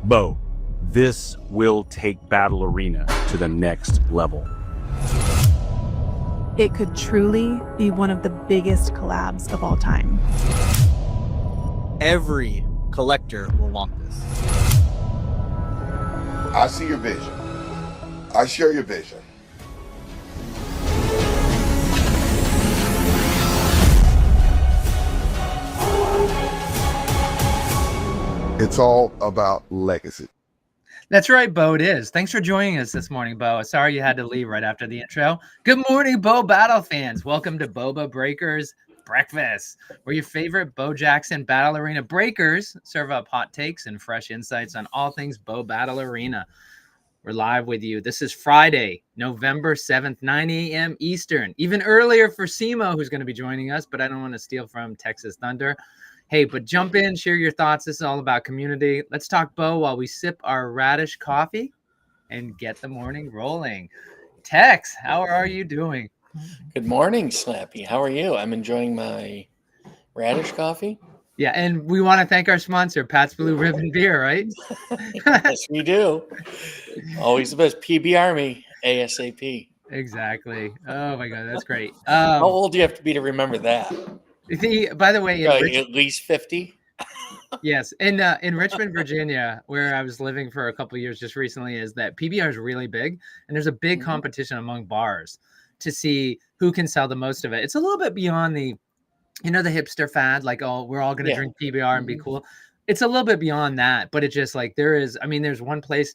Bo, this will take Battle Arena to the next level. It could truly be one of the biggest collabs of all time. Every collector will want this. I see your vision. I share your vision. It's all about legacy. That's right, Bo, it is. Thanks for joining us this morning, Bo. Sorry you had to leave right after the intro. Good morning, Bo Battle fans. Welcome to Boba Breakers Breakfast, where your favorite Bo Jackson Battle Arena breakers serve up hot takes and fresh insights on all things Bo Battle Arena. We're live with you. This is Friday, November 7th, 9 a.m. Eastern. Even earlier for Simo, who's going to be joining us, but I don't want to steal from Texas Thunder. Hey, but jump in, share your thoughts. This is all about community. Let's talk Bo while we sip our radish coffee and get the morning rolling. Tex, how are you doing? Good morning, Slappy. How are you? I'm enjoying my radish coffee. Yeah, and we want to thank our sponsor, Pat's Blue Ribbon Beer, right? Yes, we do. Always the best. PB Army, ASAP. Exactly. Oh, my God, that's great. How old do you have to be to remember that? By the way, At least 50. Yes, in Richmond, Virginia, where I was living for a couple of years just recently, is that PBR is really big, and there's a big competition among bars to see who can sell the most of it. It's a little bit beyond the hipster fad, like, oh, we're all going to drink PBR and be cool. It's a little bit beyond that, but it just like there's one place,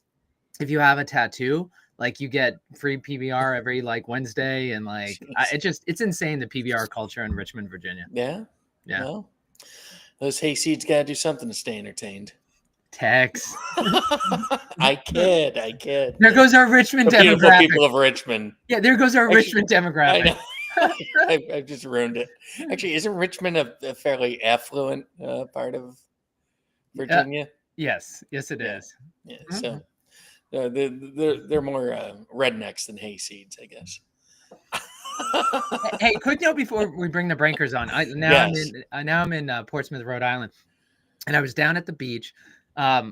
if you have a tattoo, like you get free PBR every like Wednesday, and like it's insane, the PBR culture in Richmond, Virginia. Yeah. Well, those hayseeds got to do something to stay entertained. Tex. I kid. There goes our Richmond demographic. Beautiful people of Richmond. Yeah, there goes our Richmond demographic. I know. I've just ruined it. Actually, isn't Richmond a fairly affluent part of Virginia? Yes, it is. Yeah. So they're more rednecks than hayseeds, I guess. Hey, quick note before we bring the Brankers on. I'm in Portsmouth, Rhode Island, and I was down at the beach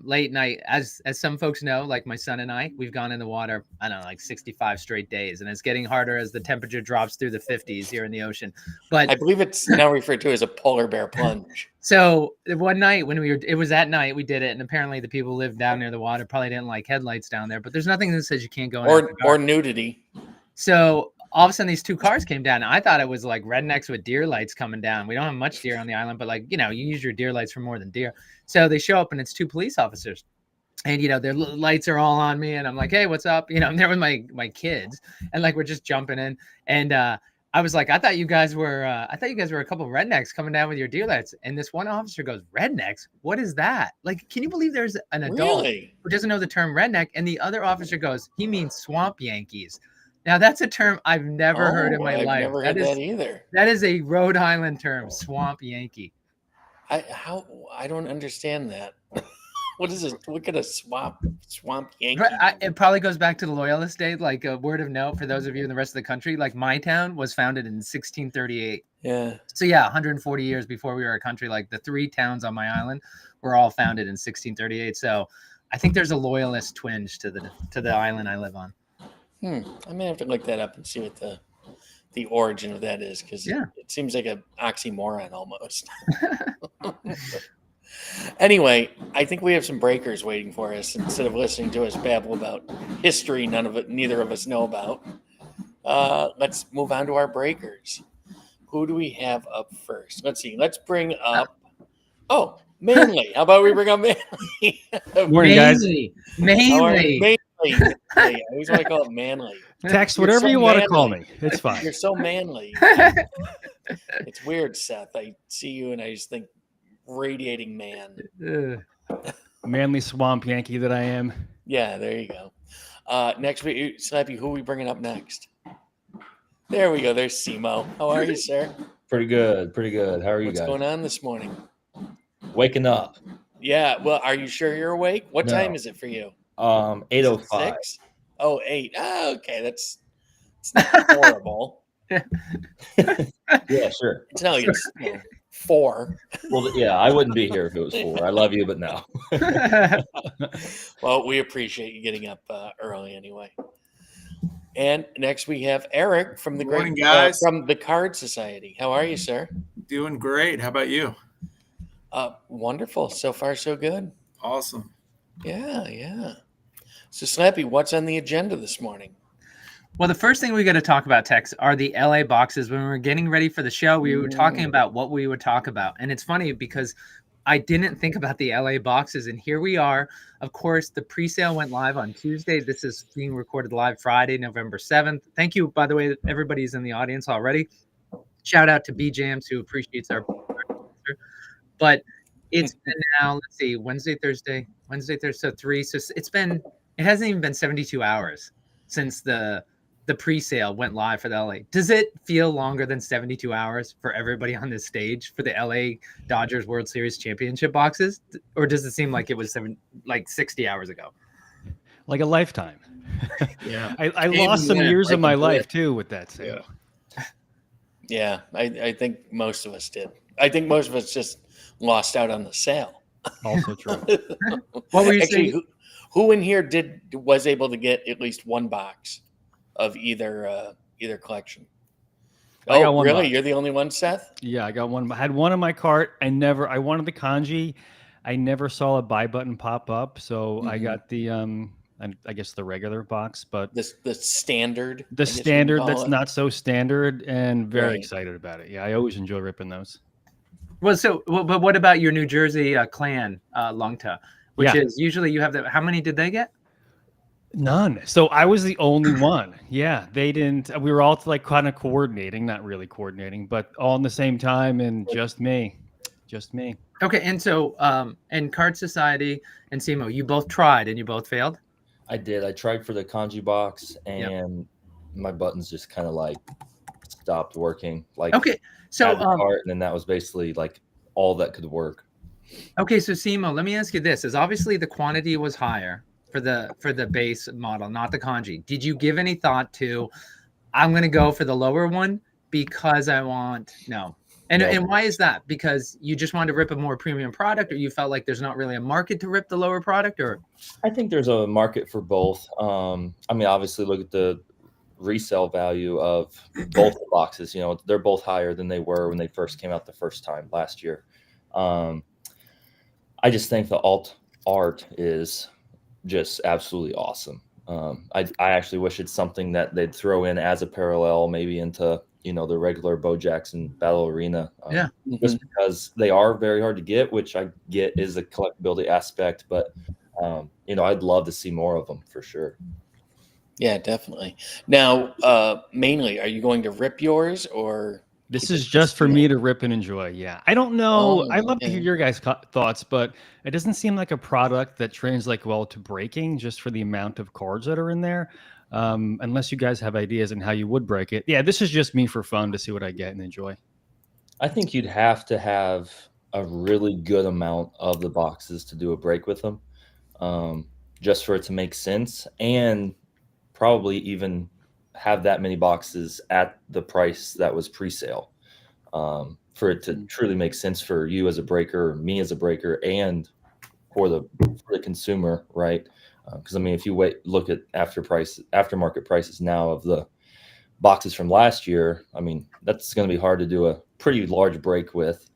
late night. As some folks know, like my son and I, we've gone in the water, I don't know, like 65 straight days, and it's getting harder as the temperature drops through the 50s here in the ocean. But I believe it's now referred to as a polar bear plunge. So one night it was at night we did it, and apparently the people who live down near the water probably didn't like headlights down there. But there's nothing that says you can't go in or nudity. So all of a sudden these two cars came down. I thought it was like rednecks with deer lights coming down. We don't have much deer on the island, but like, you use your deer lights for more than deer. So they show up and it's two police officers, and, their lights are all on me. And I'm like, hey, what's up? I'm there with my kids, and like, we're just jumping in. And I was like, I thought you guys were a couple of rednecks coming down with your deer lights. And this one officer goes, rednecks? What is that? Like, can you believe there's an adult who doesn't know the term redneck? And the other officer goes, he means swamp Yankees. Now, that's a term I've never heard in my life. I've never heard that either. That is a Rhode Island term, swamp Yankee. I don't understand that. What is it? Look at a swamp Yankee. It probably goes back to the Loyalist days. Like, a word of note for those of you in the rest of the country, like my town was founded in 1638. Yeah. So 140 years before we were a country. Like, the three towns on my island were all founded in 1638. So I think there's a Loyalist twinge to the island I live on. I may have to look that up and see what the origin of that is, because it seems like an oxymoron almost. Anyway, I think we have some breakers waiting for us instead of listening to us babble about history neither of us know about. Let's move on to our breakers. Who do we have up first? Let's see. Let's bring up Manly. How about we bring up Manly? Morning, guys. Manly. I always want to call it Manly. Text whatever you want to call me. It's fine. You're so manly. It's weird, Seth. I see you and I just think radiating man. Manly swamp Yankee that I am. Yeah, there you go. Next week, Slappy, who are we bringing up next? There we go. There's Simo. How are you, sir? Pretty good. How are you guys? What's going on this morning? Waking up. Yeah. Well, are you sure you're awake? What time is it for you? 8:05. 8. Oh, okay. That's not horrible. Yeah, sure. It's not like it's 4. Well, yeah, I wouldn't be here if it was 4. I love you, but no. Well, we appreciate you getting up early anyway. And next we have Eric from the Morning, guys. from the Card Society. How are you, sir? Doing great. How about you? Wonderful. So far, so good. Awesome. Yeah. So, Snappy, what's on the agenda this morning? Well, the first thing we got to talk about, Tex, are the LA boxes. When we were getting ready for the show, we were talking about what we would talk about. And it's funny because I didn't think about the LA boxes. And here we are. Of course, the pre-sale went live on Tuesday. This is being recorded live Friday, November 7th. Thank you, by the way, everybody's in the audience already. Shout out to B-Jams, who appreciates our but it's been now, let's see, Wednesday, Thursday, so 3. So it hasn't even been 72 hours since the pre-sale went live for the LA. Does it feel longer than 72 hours for everybody on this stage for the LA Dodgers World Series championship boxes? Or does it seem like it was 60 hours ago? Like a lifetime. Yeah. I lost some years of my life too with that sale. Yeah, I think most of us did. I think most of us just lost out on the sale. Also true. What were you Actually, saying? who in here was able to get at least one box of either collection? I got one really? box. You're the only one, Seth? Yeah, I got one. I had one in my cart. I wanted the kanji. I never saw a buy button pop up, so I got the I guess the regular box, but the standard. The standard that's not so standard, and very excited about it. Yeah, I always enjoy ripping those. Well, but what about your New Jersey clan, Longta, which is usually you have how many did they get? None. So I was the only one. Yeah, they didn't. We were all like kind of coordinating, not really coordinating, but all in the same time, and just me. Okay, and so and Card Society and Simo, you both tried and you both failed? I did. I tried for the kanji box, and my buttons just kind of like stopped working. Like, okay, so and then that was basically like all that could work. Okay, so Simo, let me ask you this: is obviously the quantity was higher for the base model, not the kanji. Did you give any thought to, I'm going to go for the lower one because I want no? And why is that? Because you just wanted to rip a more premium product, or you felt like there's not really a market to rip the lower product, or? I think there's a market for both. I mean, obviously, look at the resale value of both the boxes. You know, they're both higher than they were when they first came out the first time last year. I just think the alt art is just absolutely awesome. I actually wish it's something that they'd throw in as a parallel, maybe into the regular Bo Jackson Battle Arena. Just because they are very hard to get, which I get is a collectability aspect, but I'd love to see more of them for sure. Yeah, definitely. Now, mainly, are you going to rip yours, or this is just for me to rip and enjoy? Yeah, I don't know. I'd love to hear your guys' thoughts, but it doesn't seem like a product that translates well to breaking, just for the amount of cards that are in there. Unless you guys have ideas on how you would break it. Yeah, this is just me for fun to see what I get and enjoy. I think you'd have to have a really good amount of the boxes to do a break with them, just for it to make sense, and probably even have that many boxes at the price that was pre-sale, for it to truly make sense for you as a breaker, me as a breaker, and for the consumer, right? Because I mean, if you look at aftermarket prices now of the boxes from last year, I mean, that's going to be hard to do a pretty large break with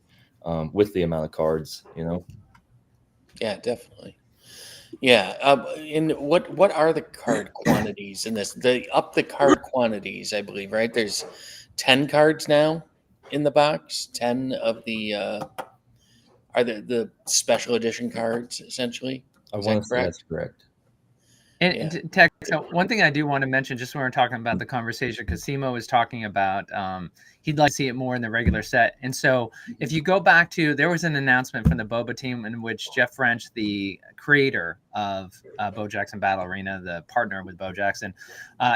the amount of cards, Yeah, definitely. Yeah. And what are the card quantities in this? The card quantities, I believe, right? There's 10 cards now in the box. 10 of the are the special edition cards, essentially. I want to say that's correct. And Tech, so one thing I do want to mention, just when we're talking about the conversation, because Simo is talking about he'd like to see it more in the regular set. And so if you go back to, there was an announcement from the Boba team in which Jeff French, the creator of Bo Jackson Battle Arena, the partner with Bo Jackson,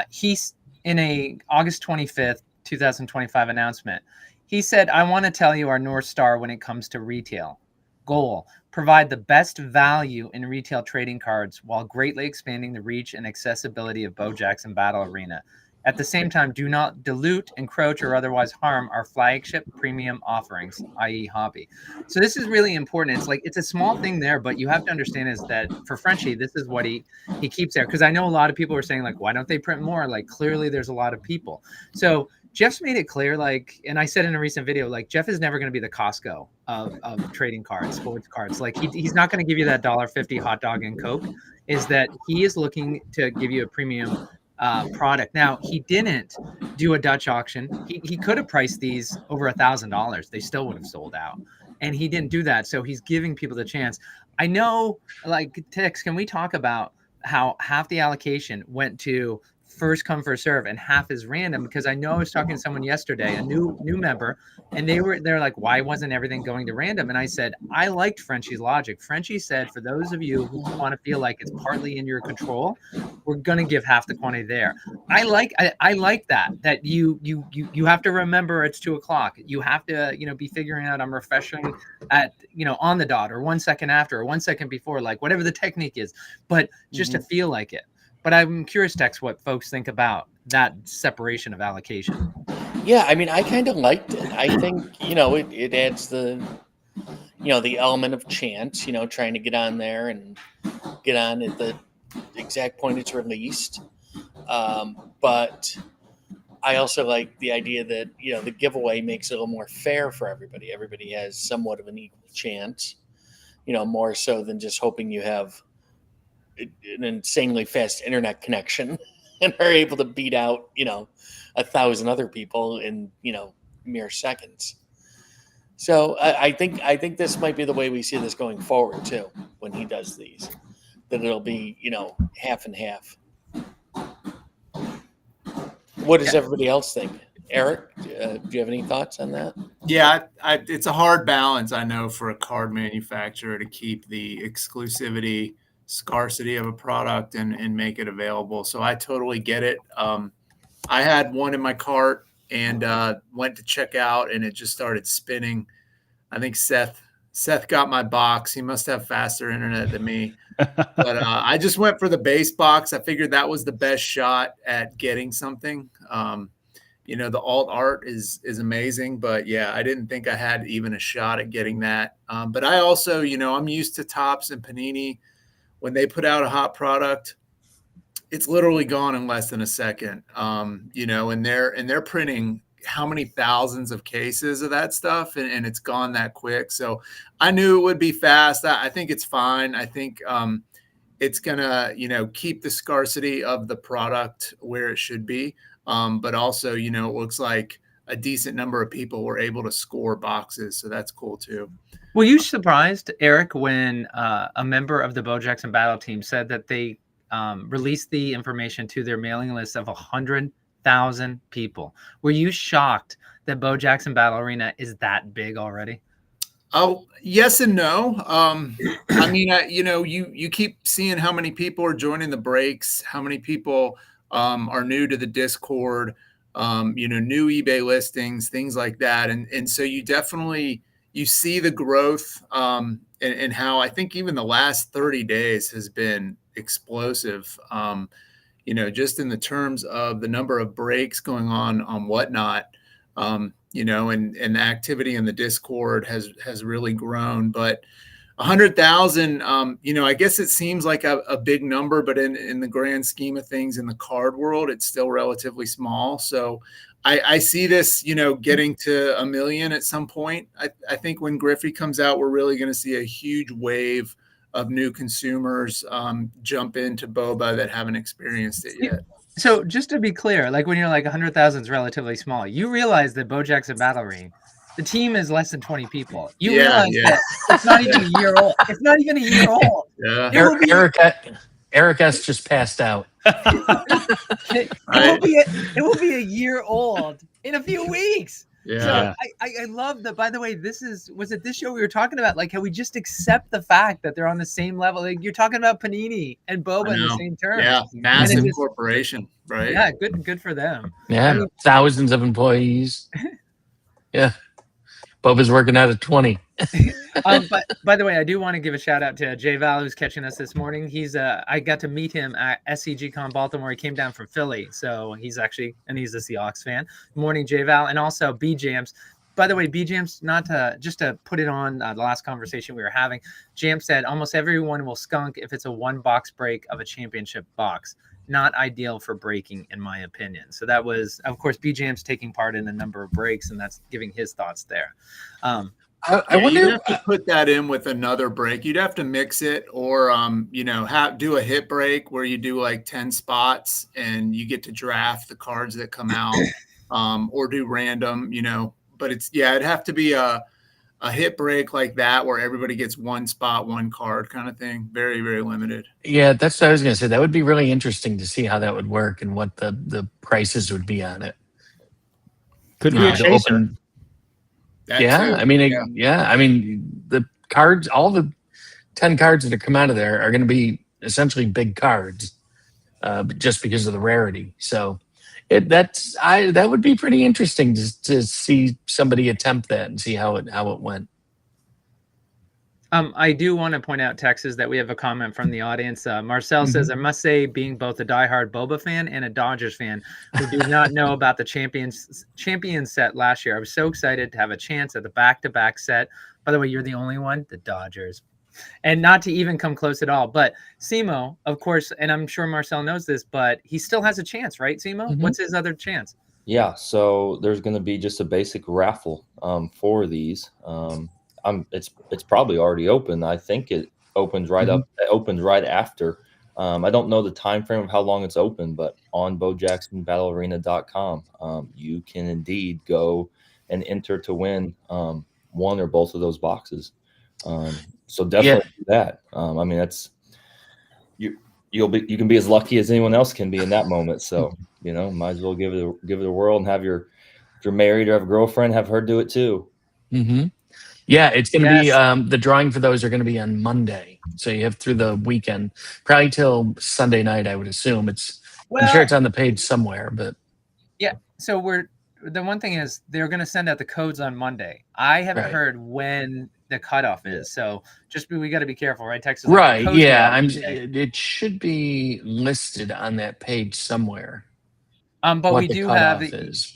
he's in a August 25th, 2025 announcement. He said, I want to tell you our North Star when it comes to retail. Goal, provide the best value in retail trading cards while greatly expanding the reach and accessibility of Bo Jackson Battle Arena. At the same time, do not dilute, encroach, or otherwise harm our flagship premium offerings, i.e. hobby. So this is really important. It's like, it's a small thing there, but you have to understand is that for Frenchie, this is what he keeps there. Because I know a lot of people are saying, like, why don't they print more? Like, clearly there's a lot of people. So Jeff's made it clear, like, and I said in a recent video, like, Jeff is never going to be the Costco of trading cards, sports cards. Like, he's not going to give you that $1.50 hot dog and Coke. Is that he is looking to give you a premium product. Now, he didn't do a Dutch auction. He could have priced these over $1,000. They still would have sold out. And he didn't do that. So he's giving people the chance. I know, like, Tix, can we talk about how half the allocation went to first come first serve and half is random? Because I know I was talking to someone yesterday, a new member, and they're like, why wasn't everything going to random? And I said, I liked Frenchie's logic. Frenchie said, for those of you who want to feel like it's partly in your control, we're gonna give half the quantity there. I like that you have to remember it's 2 o'clock. You have to, be figuring out I'm refreshing at, on the dot, or 1 second after, or 1 second before, like whatever the technique is, but just to feel like it. But I'm curious, Tex, what folks think about that separation of allocation. Yeah, I mean, I kind of liked it. I think, it adds the element of chance, trying to get on there and get on at the exact point it's released. But I also like the idea that, the giveaway makes it a little more fair for everybody. Everybody has somewhat of an equal chance, more so than just hoping you have an insanely fast internet connection and are able to beat out, 1,000 other people in, mere seconds. So I think this might be the way we see this going forward too, when he does these, that it'll be, half and half. What does everybody else think? Eric, do you have any thoughts on that? Yeah, it's a hard balance, I know, for a card manufacturer to keep the exclusivity, scarcity of a product and make it available. So I totally get it. I had one in my cart and went to check out, and it just started spinning. I think Seth got my box. He must have faster internet than me. But I just went for the base box. I figured that was the best shot at getting something. The alt art is amazing, but yeah, I didn't think I had even a shot at getting that. But I also, I'm used to Topps and Panini. When they put out a hot product, it's literally gone in less than a second. And they're printing how many thousands of cases of that stuff, and it's gone that quick. So I knew it would be fast. I think it's fine. I think it's gonna, keep the scarcity of the product where it should be. But also, it looks like a decent number of people were able to score boxes. So that's cool too. Were you surprised, Eric, when a member of the Bo Jackson Battle team said that they released the information to their mailing list of 100,000 people? Were you shocked that Bo Jackson Battle Arena is that big already? Oh, yes and no. I mean, you keep seeing how many people are joining the breaks, how many people are new to the Discord, new eBay listings, things like that. And so you definitely, you see the growth and how I think even the last 30 days has been explosive, just in the terms of the number of breaks going on whatnot, and the activity in the Discord has really grown. But 100,000, I guess it seems like a big number, but in the grand scheme of things in the card world, it's still relatively small. So I see this, getting to 1 million at some point. I think when Griffey comes out, we're really going to see a huge wave of new consumers jump into boba that haven't experienced it yet. So just to be clear, like when you're like 100,000 is relatively small, you realize that Bo Jackson Battle Arena, the team is less than 20 people. You realize that it's not even a year old. It's not even a year old. Yeah. Eric S. just passed out. It will be a year old in a few weeks. Yeah. So I love that. By the way, was it this show we were talking about? Like how we just accept the fact that they're on the same level. Like you're talking about Panini and Boba in the same terms. Yeah, massive corporation, right? Yeah, good for them. Yeah, I mean, thousands of employees. Yeah, Boba's working out at 20. But by the way, I do want to give a shout out to Jay Val, who's catching us this morning. He's I got to meet him at SCG Con Baltimore. He came down from Philly, so he's a Seahawks fan. Good morning, Jay Val, and also B Jams. By the way, B Jams, just to put it on the last conversation we were having, Jam said almost everyone will skunk if it's a 1-box break of a championship box. Not ideal for breaking, in my opinion. So that was, of course, B Jams taking part in a number of breaks, and that's giving his thoughts there. I wonder you'd have to put that in with another break. You'd have to mix it, or do a hit break where you do like 10 spots and you get to draft the cards that come out, or do random. But it'd have to be a hit break like that where everybody gets one spot, one card kind of thing. Very, very limited. Yeah, that's what I was going to say. That would be really interesting to see how that would work and what the prices would be on it. Could be a chaser. I mean, the cards, all the 10 cards that come out of there are going to be essentially big cards, just because of the rarity. So that would be pretty interesting to see somebody attempt that and see how it went. I do want to point out, Texas, that we have a comment from the audience. Marcel says, I must say, being both a diehard Boba fan and a Dodgers fan who do not know about the champion set last year, I was so excited to have a chance at the back-to-back set. By the way, you're the only one, the Dodgers. And not to even come close at all. But Simo, of course, and I'm sure Marcel knows this, but he still has a chance, right, Simo? What's his other chance? Yeah, so there's going to be just a basic raffle for these. It's probably already open. I think it opens right up. It opens right after. I don't know the time frame of how long it's open, but on BoJacksonBattleArena.com, you can indeed go and enter to win one or both of those boxes. So definitely do that. I mean, that's you can be as lucky as anyone else can be in that moment. So might as well give it a whirl and have if you're married or have a girlfriend, have her do it too. Yeah, it's going to be the drawing for those are going to be on Monday. So you have through the weekend, probably till Sunday night, I would assume. I'm sure it's on the page somewhere, but yeah. So the one thing is they're going to send out the codes on Monday. I haven't heard when the cutoff is, so we got to be careful, right, Texas? Right? Yeah, it should be listed on that page somewhere. But we do have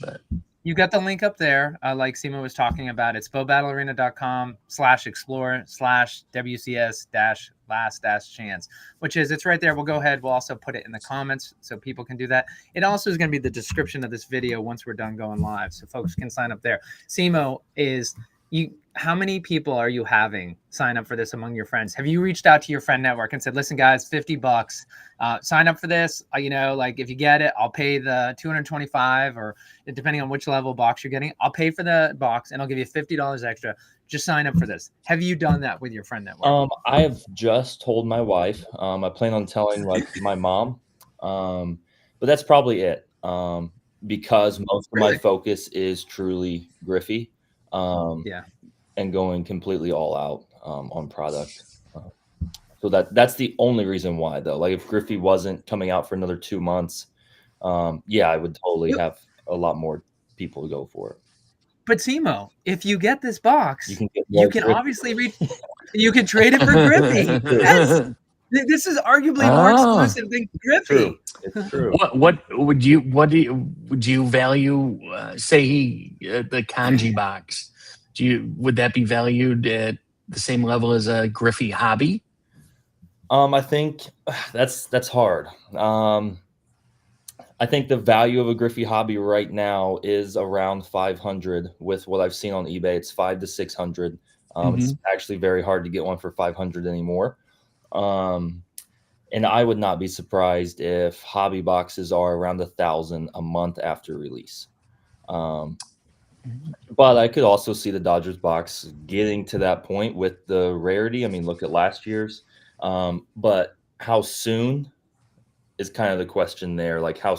but you got the link up there, like Simo was talking about. It's bobattlearena.com/explore/WCS-last-chance, which is, it's right there. We'll go ahead. We'll also put it in the comments so people can do that. It also is going to be the description of this video once we're done going live, so folks can sign up there. Simo, how many people are you having sign up for this among your friends? Have you reached out to your friend network and said, listen, guys, $50, sign up for this. Like if you get it, I'll pay the $225, or depending on which level box you're getting, I'll pay for the box and I'll give you $50 extra. Just sign up for this. Have you done that with your friend network? I have just told my wife. I plan on telling my mom, but that's probably it. Because most of my focus is truly Griffey. And going completely all out on product. So that's the only reason why, though. Like if Griffey wasn't coming out for another 2 months, I would totally have a lot more people to go for it. But Simo, if you get this box, you can obviously you can trade it for Griffey. This is arguably more exclusive than Griffey. It's true. What would you value? Say the kanji box. Would that be valued at the same level as a Griffey hobby? I think that's hard. I think the value of a Griffey hobby right now is around 500. With what I've seen on eBay, it's 500 to 600. It's actually very hard to get one for 500 anymore. And I would not be surprised if hobby boxes are around 1,000 a month after release. But I could also see the Dodgers box getting to that point with the rarity. I mean, look at last year's. But how soon is kind of the question there. Like how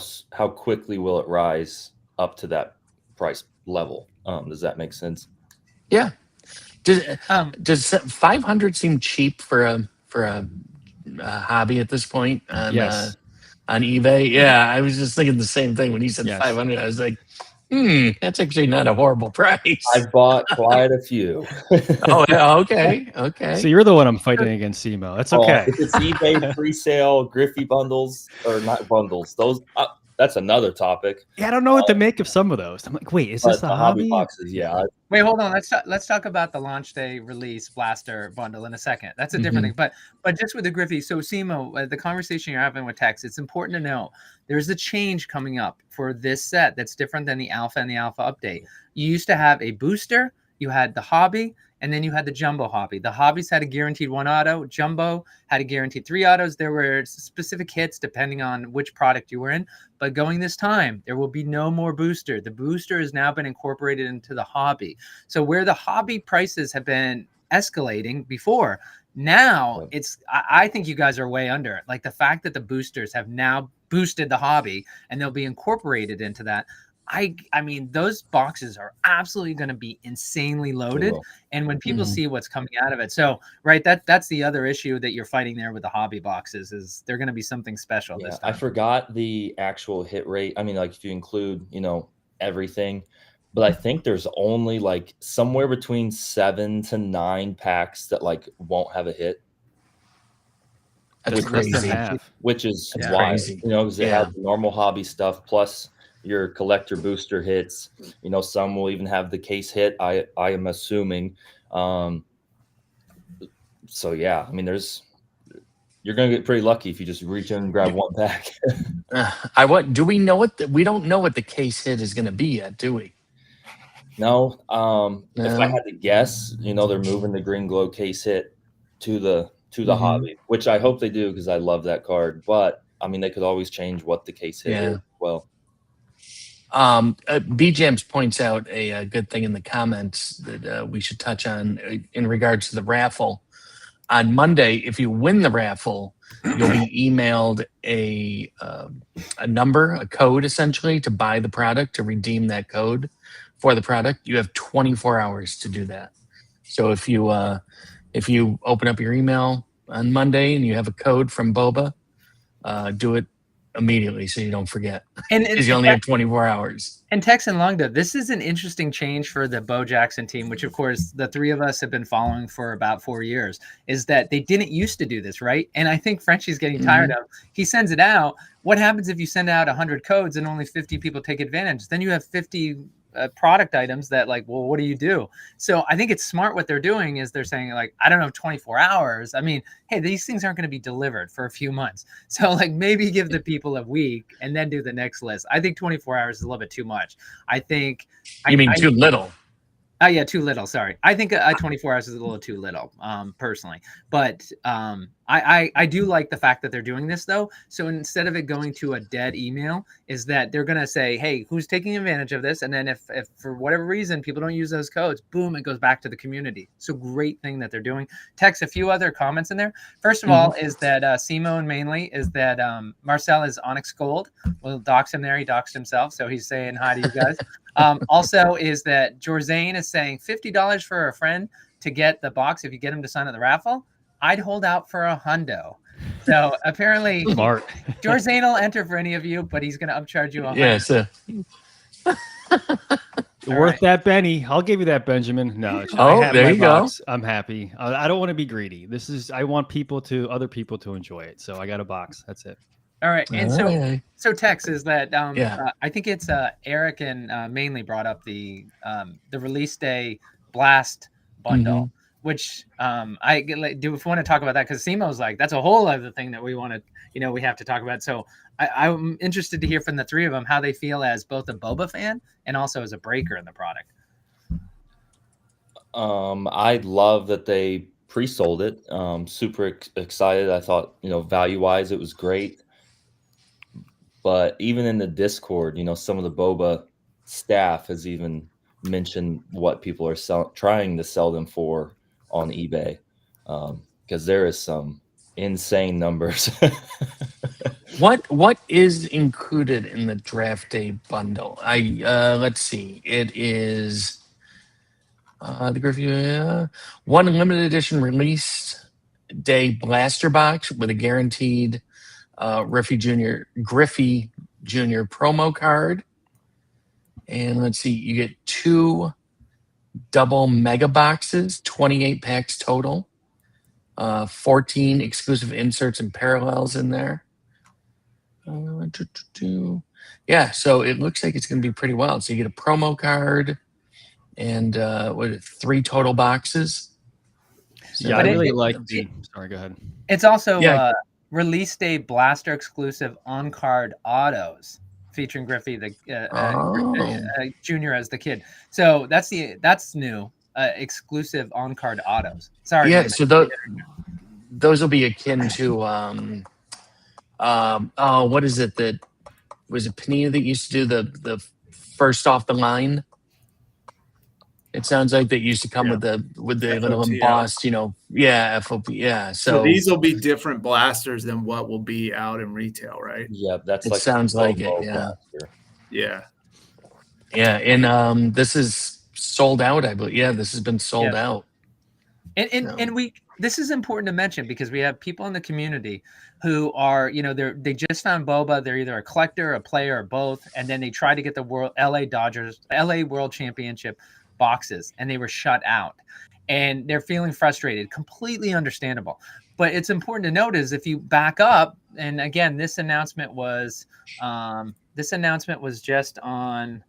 quickly will it rise up to that price level? Does that make sense? Yeah. Does 500 seem cheap for a hobby at this point on eBay? Yeah, I was just thinking the same thing when he said 500. I was like, That's actually not a horrible price. I've bought quite a few. Oh, yeah, okay, okay. So you're the one I'm fighting against, Simo. That's okay. If it's eBay pre-sale, Griffey bundles or not bundles, those that's another topic. Yeah, I don't know what to make of some of those. I'm like, wait, is this But a the hobby? boxes? Yeah. Wait, hold on. Let's talk about the launch day release blaster bundle in a second. That's a different thing. But just with the Griffey, so Simo, the conversation you're having with Tex, it's important to know there's a change coming up for this set that's different than the Alpha and the Alpha update. You used to have a booster, you had the hobby, and then you had the jumbo hobby. The hobbies had a guaranteed 1 auto. Jumbo had a guaranteed 3 autos. There were specific hits depending on which product you were in. But going this time, there will be no more booster. The booster has now been incorporated into the hobby. So where the hobby prices have been escalating before, now I think you guys are way under it. Like the fact that the boosters have now boosted the hobby and they'll be incorporated into that. I mean, those boxes are absolutely going to be insanely loaded. And when people see what's coming out of it, so right, that's the other issue that you're fighting there with the hobby boxes is they're going to be something special this time. I forgot the actual hit rate. I mean, like if you include, everything, but I think there's only like somewhere between 7 to 9 packs that like won't have a hit. That's crazy. Which is why, because they have the normal hobby stuff plus your collector booster hits. Some will even have the case hit. I am assuming. So yeah, I mean, you're gonna get pretty lucky if you just reach in and grab one pack. Do we know what we don't know what the case hit is going to be yet, do we? No. If I had to guess, they're moving the green glow case hit to the hobby, which I hope they do because I love that card. But I mean, they could always change what the case hit is. Well. B-Jams points out a good thing in the comments that we should touch on in regards to the raffle. On Monday, if you win the raffle, you'll be emailed a number, a code essentially to buy the product, to redeem that code for the product. You have 24 hours to do that. So if you open up your email on Monday and you have a code from Boba, do it immediately so you don't forget, because you only have 24 hours. And Tex and Longda, this is an interesting change for the Bo Jackson team, which of course the three of us have been following for about 4 years, is that they didn't used to do this, right? And I think Frenchie's getting tired of, he sends it out. What happens if you send out 100 codes and only 50 people take advantage? Then you have 50 product items that like, well, what do you do? So I think it's smart what they're doing is they're saying like, I don't know, 24 hours. I mean, hey, these things aren't going to be delivered for a few months. So like maybe give the people a week and then do the next list. I think 24 hours is a little bit too much. I think too little. Oh yeah, too little. Sorry. I think 24 hours is a little too little, personally. But I do like the fact that they're doing this though. So instead of it going to a dead email, is that they're gonna say, hey, who's taking advantage of this? And then if for whatever reason people don't use those codes, boom, it goes back to the community. So great thing that they're doing. Text a few other comments in there. First of all, is that Simone mainly is that Marcel is Onyx Gold. We'll dox him there. He doxed himself, so he's saying hi to you guys. Also is that Jorzane is saying $50 for a friend to get the box if you get him to sign up the raffle. I'd hold out for $100. So apparently smart. Jorzane will enter for any of you, but he's going to upcharge you $100. Yes. Worth that, Benny. I'll give you that, Benjamin. No, there you go. I'm happy. I don't want to be greedy. I want other people to enjoy it. So I got a box. That's it. All right. And so Tex is that I think it's Eric and mainly brought up the release day blast bundle, which I do if we want to talk about that, because Simo's like, that's a whole other thing that we want to, we have to talk about. So I'm interested to hear from the three of them how they feel as both a Boba fan and also as a breaker in the product. I love that they pre-sold it. Super excited. I thought, value-wise, it was great. But even in the Discord, some of the Boba staff has even mentioned what people are trying to sell them for on eBay, because there is some insane numbers. What is included in the draft day bundle? Let's see. It is the Griffey one limited edition release day blaster box with a guaranteed Griffey Jr. promo card. And let's see, you get 2 double mega boxes, 28 packs total, 14 exclusive inserts and parallels in there. Yeah, so it looks like it's going to be pretty wild. So you get a promo card and 3 total boxes. So Yeah, I really like the. Sorry, go ahead. It's also release day blaster exclusive on card autos featuring Griffey, the junior as the kid. So that's new. Exclusive on card autos. Sorry. Yeah, so those will be akin to what is it that was it Panini that used to do the first off the line? It sounds like they used to come with the little embossed, FOP. Yeah. So these will be different blasters than what will be out in retail, right? Yeah, that's it sounds like it. Yeah. Yeah. Yeah, and this is sold out, I believe. Yeah, this has been sold out. And this is important to mention because we have people in the community who are, they just found boba. They're either a collector, a player, or both, and then they try to get the LA World Championship boxes, and they were shut out, and they're feeling frustrated. Completely understandable. But it's important to note is if you back up, and again, this announcement was just on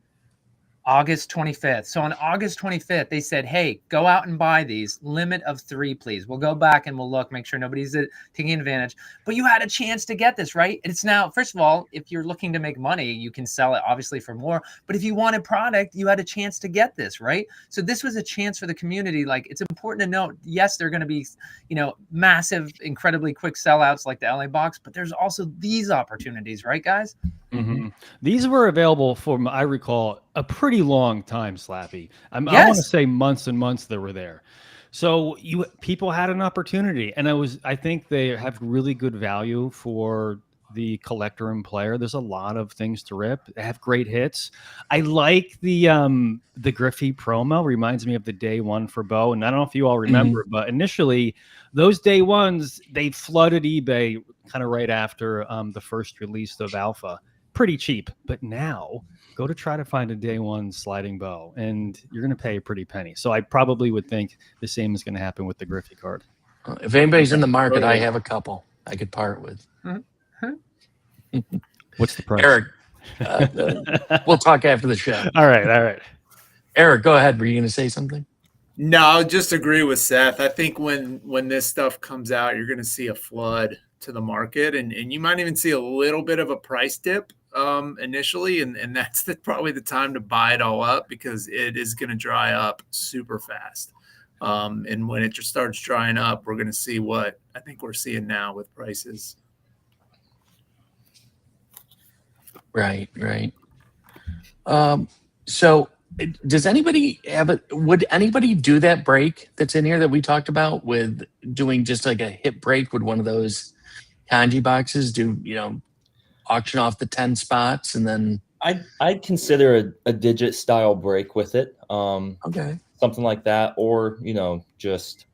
August 25th. So on August 25th, they said, hey, go out and buy these. Limit of 3, please. We'll go back and we'll look, make sure nobody's taking advantage. But you had a chance to get this, right? It's now, first of all, if you're looking to make money, you can sell it obviously for more. But if you wanted product, you had a chance to get this, right? So this was a chance for the community. Like, it's important to note, yes, there are going to be, massive, incredibly quick sellouts like the LA box, but there's also these opportunities, right, guys? Mm-hmm. These were available for, I recall, a pretty long time, Slappy. I want to say months and months that were there. So people had an opportunity, and I think they have really good value for the collector and player. There's a lot of things to rip. They have great hits. I like the Griffey promo. Reminds me of the day one for Bo, and I don't know if you all remember, but initially those day ones, they flooded eBay kind of right after the first release of Alpha. Pretty cheap, but now go to try to find a day one sliding bow and you're going to pay a pretty penny. So I probably would think the same is going to happen with the Griffey card. If anybody's in the market, I have a couple I could part with. What's the price? Eric, we'll talk after the show. All right. Eric, go ahead. Were you going to say something? No, I'll just agree with Seth. I think when this stuff comes out, you're going to see a flood to the market, and you might even see a little bit of a price dip initially, and that's probably the time to buy it all up because it is going to dry up super fast. And when it just starts drying up, we're going to see what I think we're seeing now with prices. Right. So does anybody would anybody do that break that's in here that we talked about with doing just like a hit break with one of those kanji boxes? Auction off the 10 spots and then I'd consider a digit style break with it. Okay. Something like that, or just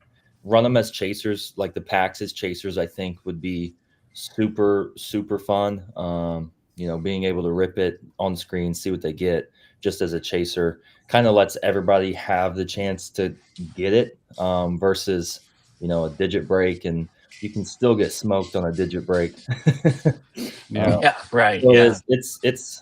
run them as chasers, like the packs as chasers. I think would be super fun. Being able to rip it on screen, see what they get, just as a chaser, kind of lets everybody have the chance to get it. Versus a digit break, and you can still get smoked on a digit break. Yeah, right. So yeah. It's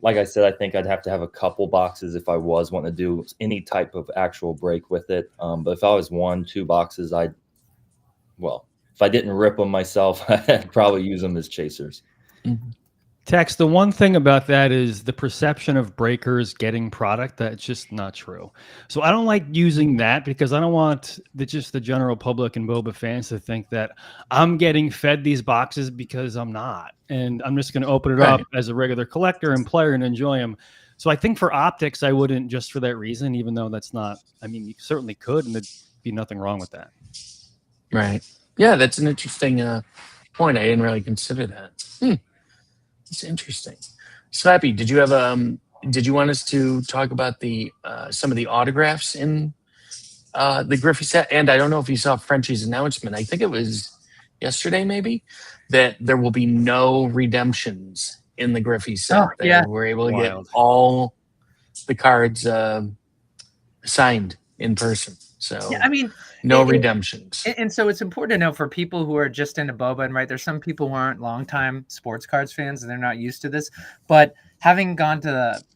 like I said, I think I'd have to have a couple boxes if I was wanting to do any type of actual break with it. But if I was 1-2 boxes, if I didn't rip them myself, I'd probably use them as chasers. Mm-hmm. Tex, the one thing about that is the perception of breakers getting product. That's just not true. So I don't like using that because I don't want the general public and boba fans to think that I'm getting fed these boxes because I'm not. And I'm just going to open it up as a regular collector and player and enjoy them. So I think for optics, I wouldn't just for that reason, even though that's not, you certainly could, and there'd be nothing wrong with that. Right. Yeah, that's an interesting point. I didn't really consider that. It's interesting. Slappy, did you want us to talk about the some of the autographs in the Griffey set? And I don't know if you saw Frenchie's announcement. I think it was yesterday, maybe, that there will be no redemptions in the Griffey set. Oh, yeah. We're able to get all the cards signed in person. So Yeah, I mean, no redemptions. And so it's important to know for people who are just into boba, and right, there's some people who aren't longtime sports cards fans and they're not used to this. But having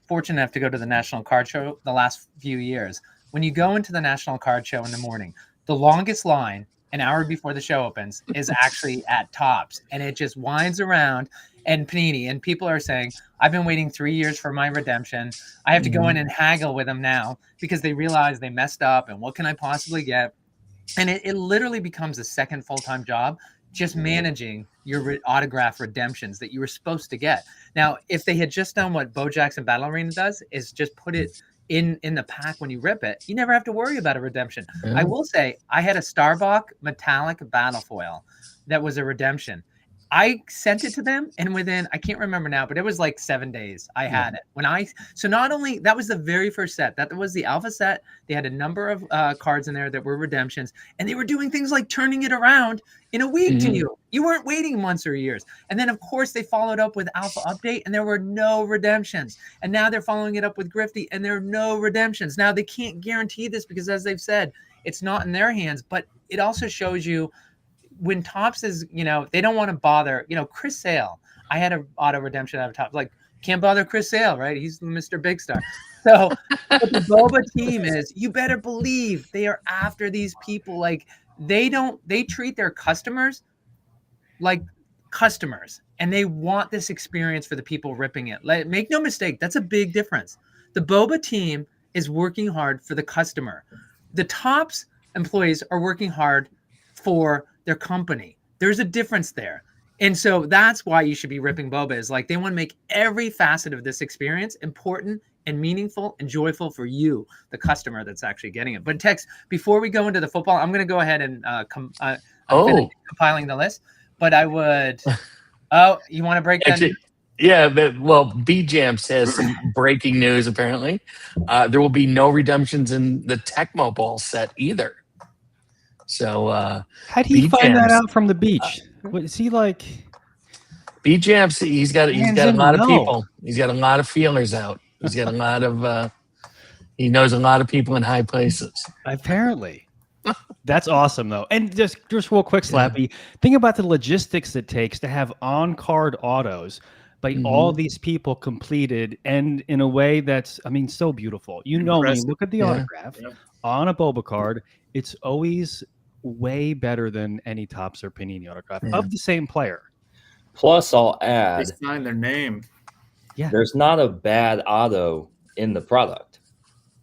fortunate enough to go to the National Card Show the last few years, when you go into the National Card Show in the morning, the longest line an hour before the show opens is actually at Topps, and it just winds around. And Panini, and people are saying, I've been waiting 3 years for my redemption. I have to go in and haggle with them now because they realize they messed up, and what can I possibly get? And it literally becomes a second full-time job, just managing your autograph redemptions that you were supposed to get. Now, if they had just done what Bo Jackson Battle Arena does, is just put it in the pack when you rip it, you never have to worry about a redemption. I will say, I had a Starbuck metallic battle foil that was a redemption. I sent it to them, and within, I can't remember now, but it was like 7 days I had it. So not only, that was the very first set, that was the alpha set. They had a number of cards in there that were redemptions, and they were doing things like turning it around in a week to you. You weren't waiting months or years. And then, of course, they followed up with alpha update, and there were no redemptions. And now they're following it up with Griffey, and there are no redemptions. Now, they can't guarantee this because, as they've said, it's not in their hands, but it also shows you, when Topps is, they don't want to bother, Chris Sale. I had an auto redemption out of Topps. Like, can't bother Chris Sale, right? He's Mr. Big Star. So what the Boba team is, you better believe they are after these people. Like, they treat their customers like customers, and they want this experience for the people ripping it. Make no mistake, that's a big difference. The Boba team is working hard for the customer. The Topps employees are working hard for their company. There's a difference there. And so that's why you should be ripping boba, is like, they want to make every facet of this experience important and meaningful and joyful for you, the customer that's actually getting it. But Tex, before we go into the football, I'm going to go ahead and finish compiling the list. But I would, you want to break that? Yeah, B-Jam says some breaking news, apparently. There will be no redemptions in the Tecmo Bowl set either. So how do you find that out from the beach? What is he like? B-Jam's he's got a lot of people. He's got a lot of feelers out. He's got a lot of he knows a lot of people in high places. Apparently. That's awesome though. And just real quick, Slappy, think about the logistics it takes to have on-card autos by all these people completed, and in a way that's, so beautiful. When you look at the autograph on a Boba card, it's always way better than any Topps or Panini autograph of the same player. Plus, I'll add, they sign their name. Yeah, there's not a bad auto in the product.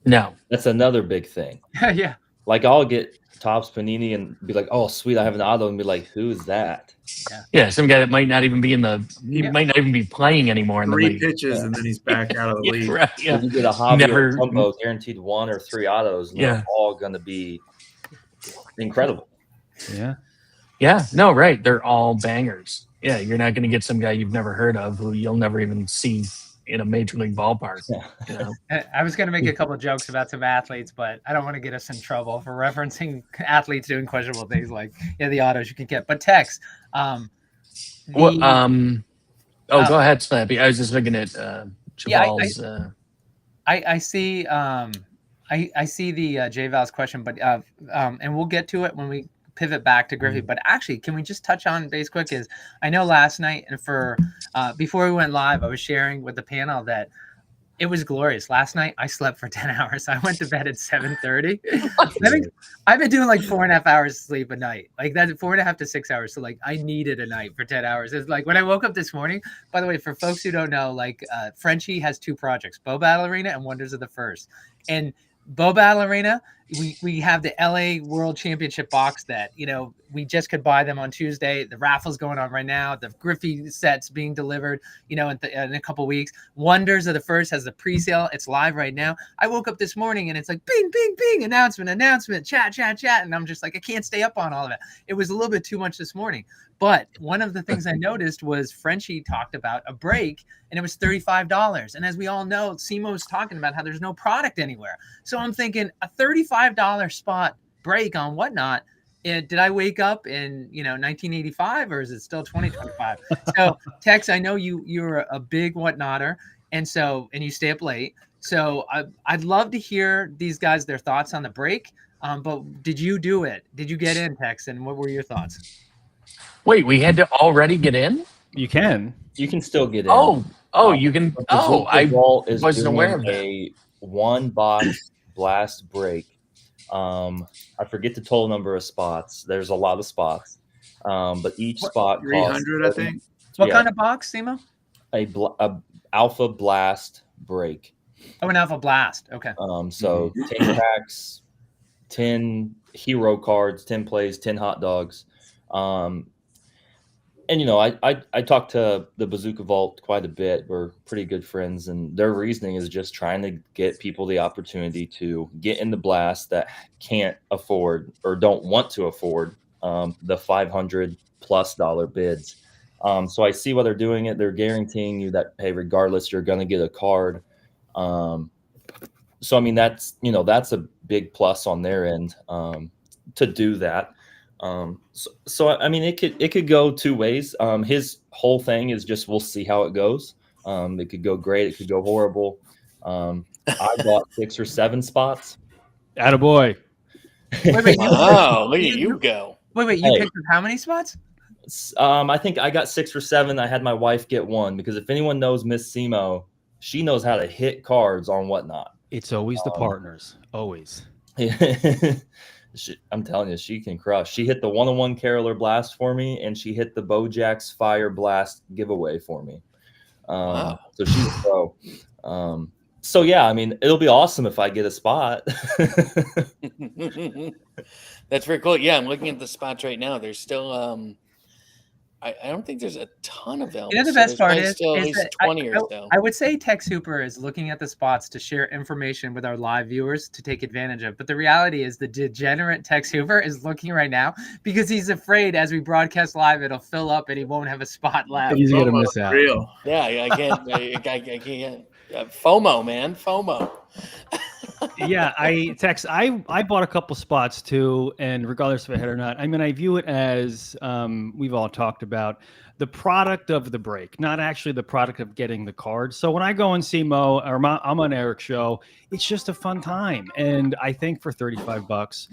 No, that's another big thing. Yeah, like I'll get Topps Panini and be like, "Oh, sweet, I have an auto," and be like, "Who's that?" Yeah, some guy that might not even be might not even be playing anymore in the league. 3 pitches and then he's back out of the league. Right, So you get a hobby or combo guaranteed 1 or 3 autos, and they're all going to be incredible. Yeah. No, right. They're all bangers. Yeah, you're not going to get some guy you've never heard of who you'll never even see in a major league ballpark. I was going to make a couple of jokes about some athletes, but I don't want to get us in trouble for referencing athletes doing questionable things like the autos you can get. But Tex, go ahead, Slappy. I was just looking at Jabal's. I see. I see the J Val's question, but and we'll get to it when we pivot back to Griffey. But actually, can we just touch on base quick? Is I know last night, and for before we went live, I was sharing with the panel that it was glorious. Last night I slept for 10 hours. I went to bed at 7:30. I think I've been doing like 4.5 hours sleep a night, like that's 4.5 to 6 hours. So like I needed a night for 10 hours. It's like when I woke up this morning, by the way, for folks who don't know, like Frenchie has 2 projects, Bo Battle Arena and Wonders of the First. And Bo Battle Arena, we have the LA World Championship box that, we just could buy them on Tuesday. The raffle's going on right now. The Griffey set's being delivered, in a couple weeks. Wonders of the First has the pre-sale. It's live right now. I woke up this morning and it's like bing, bing, bing, announcement, chat. And I'm just like, I can't stay up on all of it. It was a little bit too much this morning. But one of the things I noticed was Frenchie talked about a break, and it was $35. And as we all know, Simo's talking about how there's no product anywhere. So I'm thinking a $35 spot break on Whatnot. Did I wake up in 1985, or is it still 2025? So Tex, I know you're a big Whatnotter, and you stay up late. So I'd love to hear these guys, their thoughts on the break. But did you do it? Did you get in, Tex? And what were your thoughts? Wait, we had to already get in? You can still get in. You can. Vault is wasn't aware of that. a 1-box blast break. I forget the total number of spots. There's a lot of spots, but each spot 300, costs, I think. What kind of box, Simo? A Alpha Blast break. Oh, an Alpha Blast. Okay. So 10 packs, 10 hero cards, 10 plays, 10 hot dogs. And I talked to the Bazooka Vault quite a bit. We're pretty good friends, and their reasoning is just trying to get people the opportunity to get in the blast that can't afford or don't want to afford the $500+ bids. So I see why they're doing it. They're guaranteeing you that, hey, regardless, you're going to get a card. So I mean, that's a big plus on their end to do that. So I mean, it could go two ways. His whole thing is just, we'll see how it goes. It could go great. It could go horrible. I bought 6 or 7 spots. Attaboy. Wait, look at you go. Wait, you picked up how many spots? I think I got 6 or 7. I had my wife get 1, because if anyone knows Miss Simo, she knows how to hit cards on whatnot. It's always the partners. Always. I'm telling you, she can crush. She hit the 1-on-1 Caroler Blast for me, and she hit the Bojack's Fire Blast giveaway for me. Wow. So she's a pro. So yeah, I mean, it'll be awesome if I get a spot. That's very cool. Yeah, I'm looking at the spots right now. There's still I don't think there's a ton available. You know, the best part is still at least 20 or so. I would say Tex Hooper is looking at the spots to share information with our live viewers to take advantage of. But the reality is the degenerate Tex Hooper is looking right now because he's afraid as we broadcast live, it'll fill up and he won't have a spot left. He's going to miss out. Real. Yeah, I can't. I can't. FOMO, man. FOMO. Yeah, Tex, I bought a couple spots too, and regardless if I had or not, I mean, I view it as we've all talked about the product of the break, not actually the product of getting the card. So when I go and see Mo or I'm on Eric's show, it's just a fun time, and I think for $35,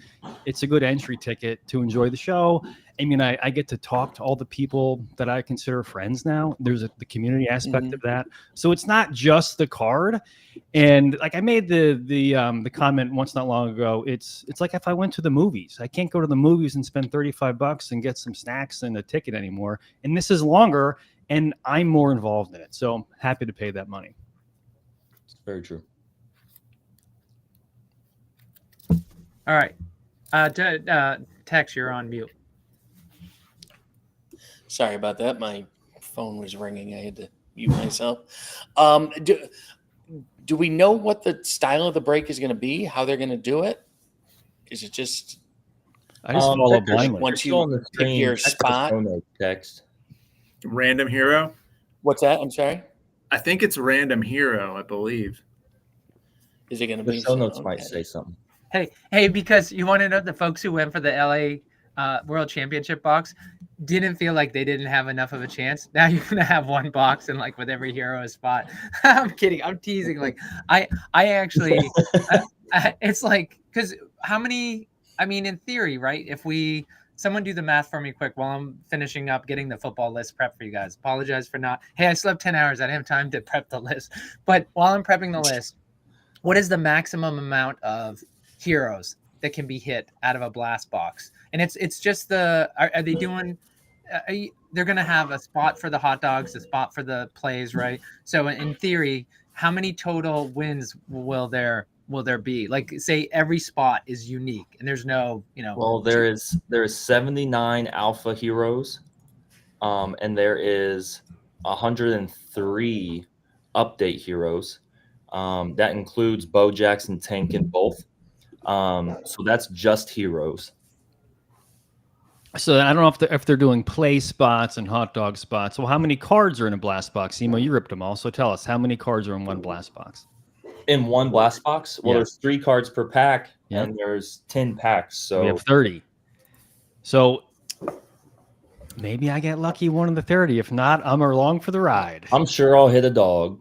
it's a good entry ticket to enjoy the show. I mean, I get to talk to all the people that I consider friends now. There's the community aspect of that. So it's not just the card. And like I made the comment once not long ago, it's like if I went to the movies. I can't go to the movies and spend $35 and get some snacks and a ticket anymore. And this is longer, and I'm more involved in it. So I'm happy to pay that money. It's very true. All right. Tex, you're on mute. Sorry about that. My phone was ringing. I had to mute myself. Do we know what the style of the break is going to be? How they're going to do it? Is it just? I just follow blindly. Once you pick your spot, text. Random hero. What's that? I'm sorry. I think it's random hero. I believe. Is it going to The be? show notes might say something. Hey, because you want to know the folks who went for the LA World Championship box didn't feel like they didn't have enough of a chance. Now you're gonna have one box and like with every hero a spot. I'm kidding. I'm teasing. Like I actually, it's like, because how many? I mean, in theory, right? If someone do the math for me quick while I'm finishing up getting the football list prep for you guys. Apologize for not. Hey, I slept 10 hours. I didn't have time to prep the list. But while I'm prepping the list, what is the maximum amount of heroes that can be hit out of a blast box? And it's just are they doing? They're going to have a spot for the hot dogs, a spot for the plays, right? So in theory, how many total wins will there be? Like, say every spot is unique and there's no, Well, there is 79 alpha heroes, and there is 103 update heroes. That includes Bojax and Tank in both. So that's just heroes. So I don't know if they're doing play spots and hot dog spots. Well, how many cards are in a blast box? Emo, you ripped them all. So tell us, how many cards are in one blast box? In one blast box? Well, there's 3 cards per pack, and there's 10 packs. So we have 30. So maybe I get lucky one of the 30. If not, I'm along for the ride. I'm sure I'll hit a dog.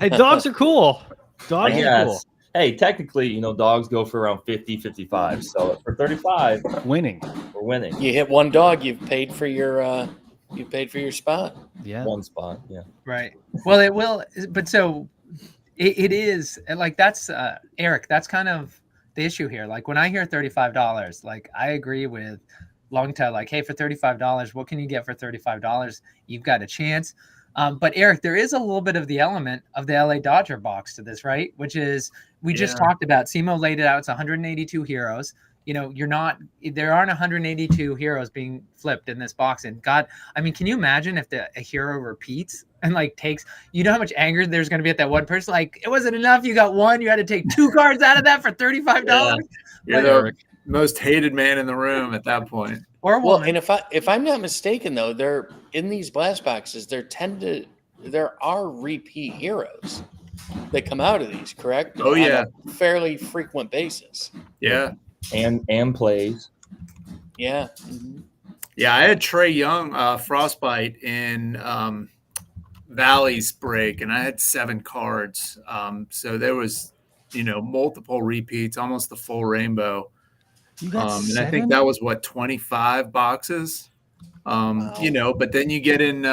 Hey, dogs are cool. Dogs are cool. Hey, technically, dogs go for around 50, 55. So for 35, winning. We're winning. You hit one dog, you've paid for your spot. Yeah. One spot. Yeah. Right. Well, it will, but so it is like that's Eric. That's kind of the issue here. Like when I hear $35, like I agree with Longtail. Like, hey, for $35, what can you get for $35? You've got a chance. But Eric, there is a little bit of the element of the LA Dodger box to this, right? Which is we just talked about. Simo laid it out. It's 182 heroes. There aren't 182 heroes being flipped in this box. And God, I mean, can you imagine if a hero repeats and like takes, how much anger there's going to be at that one person? Like, it wasn't enough. You got one. You had to take 2 cards out of that for $35. Yeah. You're the most hated man in the room at that point. Or well, and if I'm not mistaken, though, they're in these blast boxes. There are repeat heroes that come out of these, correct? Oh yeah, on a fairly frequent basis. Yeah, and plays. Yeah, yeah. I had Trey Young frostbite in Valley's break, and I had 7 cards. So there was multiple repeats, almost the full rainbow. And I think that was 25 boxes. Wow. But then you get in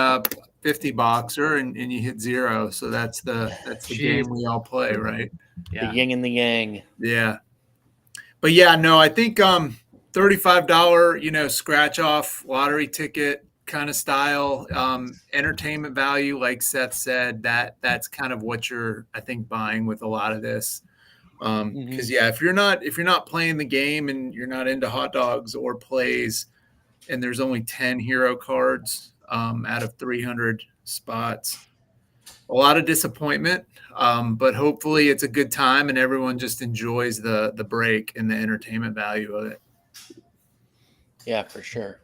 50 boxer and you hit 0. So that's the game we all play, right? Yeah. The yin and the yang. Yeah. But yeah, no, I think $35, scratch off lottery ticket kind of style, entertainment value, like Seth said, that's kind of what you're, I think, buying with a lot of this. Because if you're not playing the game and you're not into hot dogs or plays, and there's only 10 hero cards out of 300 spots, a lot of disappointment. But hopefully it's a good time and everyone just enjoys the break and the entertainment value of it. Yeah, for sure.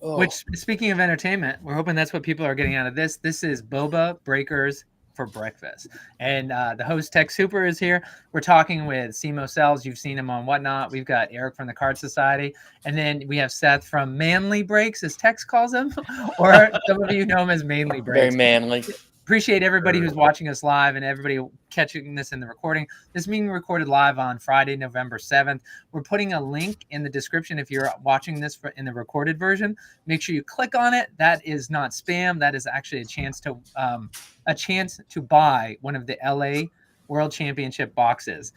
Oh. Which, speaking of entertainment, we're hoping that's what people are getting out of this. This is Boba Breakers for breakfast, and the host Tech Super is here. We're talking with Simo Sells. You've seen him on Whatnot. We've got Eric from the Card Society, and then we have Seth from Manly Breaks, as Tex calls him, or some of you know him as Manly Breaks. Very manly. Appreciate everybody who's watching us live and everybody catching this in the recording. This is being recorded live on Friday, November 7th. We're putting a link in the description if you're watching this in the recorded version. Make sure you click on it. That is not spam. That is actually a chance to buy one of the LA World Championship boxes.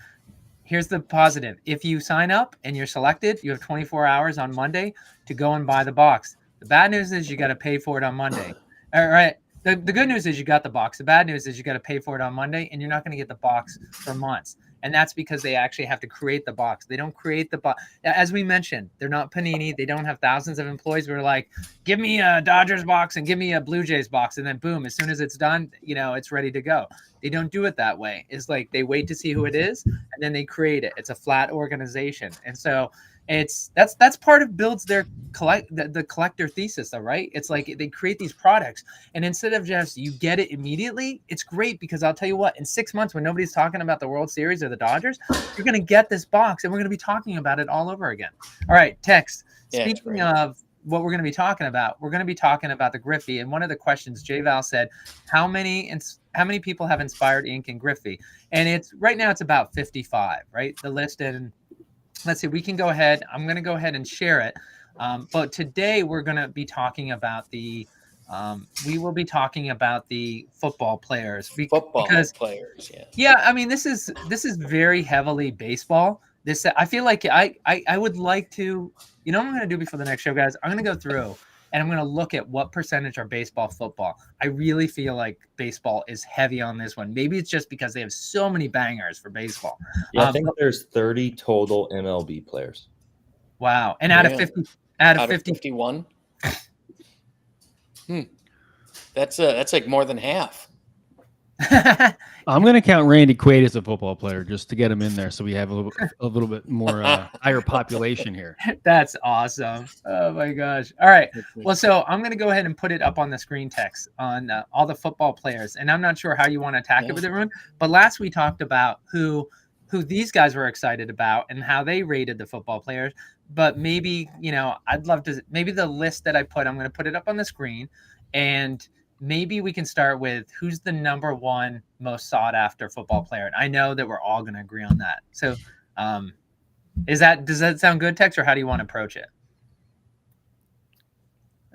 Here's the positive. If you sign up and you're selected, you have 24 hours on Monday to go and buy the box. The bad news is you got to pay for it on Monday. All right. The good news is you got the box. The bad news is you got to pay for it on Monday, and you're not going to get the box for months. And that's because they actually have to create the box. They don't create the box. As we mentioned, they're not Panini. They don't have thousands of employees. We're like, give me a Dodgers box and give me a Blue Jays box. And then boom, as soon as it's done, it's ready to go. They don't do it that way. It's like they wait to see who it is, and then they create it. It's a flat organization. And so that's part of builds their the collector thesis, though, right? It's like they create these products, and instead of just you get it immediately, it's great because I'll tell you what, in 6 months when nobody's talking about the World Series or the Dodgers, you're going to get this box and we're going to be talking about it all over again. All right, Tex. Speaking of what we're going to be talking about, we're going to be talking about the Griffey. And one of the questions, J Val said, how many people have inspired ink in Griffey? And it's right now it's about 55, right? The list. And let's see, we can go ahead. I'm going to go ahead and share it. But today we're going to be talking about we will be talking about the football players. Players, yeah. Yeah, I mean, this is very heavily baseball. I feel like I would like to, what I'm going to do before the next show, guys? I'm going to go through and I'm going to look at what percentage are baseball, football. I really feel like baseball is heavy on this one. Maybe it's just because they have so many bangers for baseball. Yeah, I think there's 30 total MLB players. Wow. And out of 51? That's like more than half. I'm going to count Randy Quaid as a football player just to get him in there, so we have a little bit more higher population here. That's awesome! Oh my gosh! All right, well, so I'm going to go ahead and put it up on the screen text on all the football players, and I'm not sure how you want to attack it with everyone, but last we talked about who these guys were excited about and how they rated the football players. But maybe I'd love to maybe the list that I put. I'm going to put it up on the screen, and maybe we can start with who's the number one most sought after football player. And I know that we're all going to agree on that. So does that sound good, Tex, or how do you want to approach it?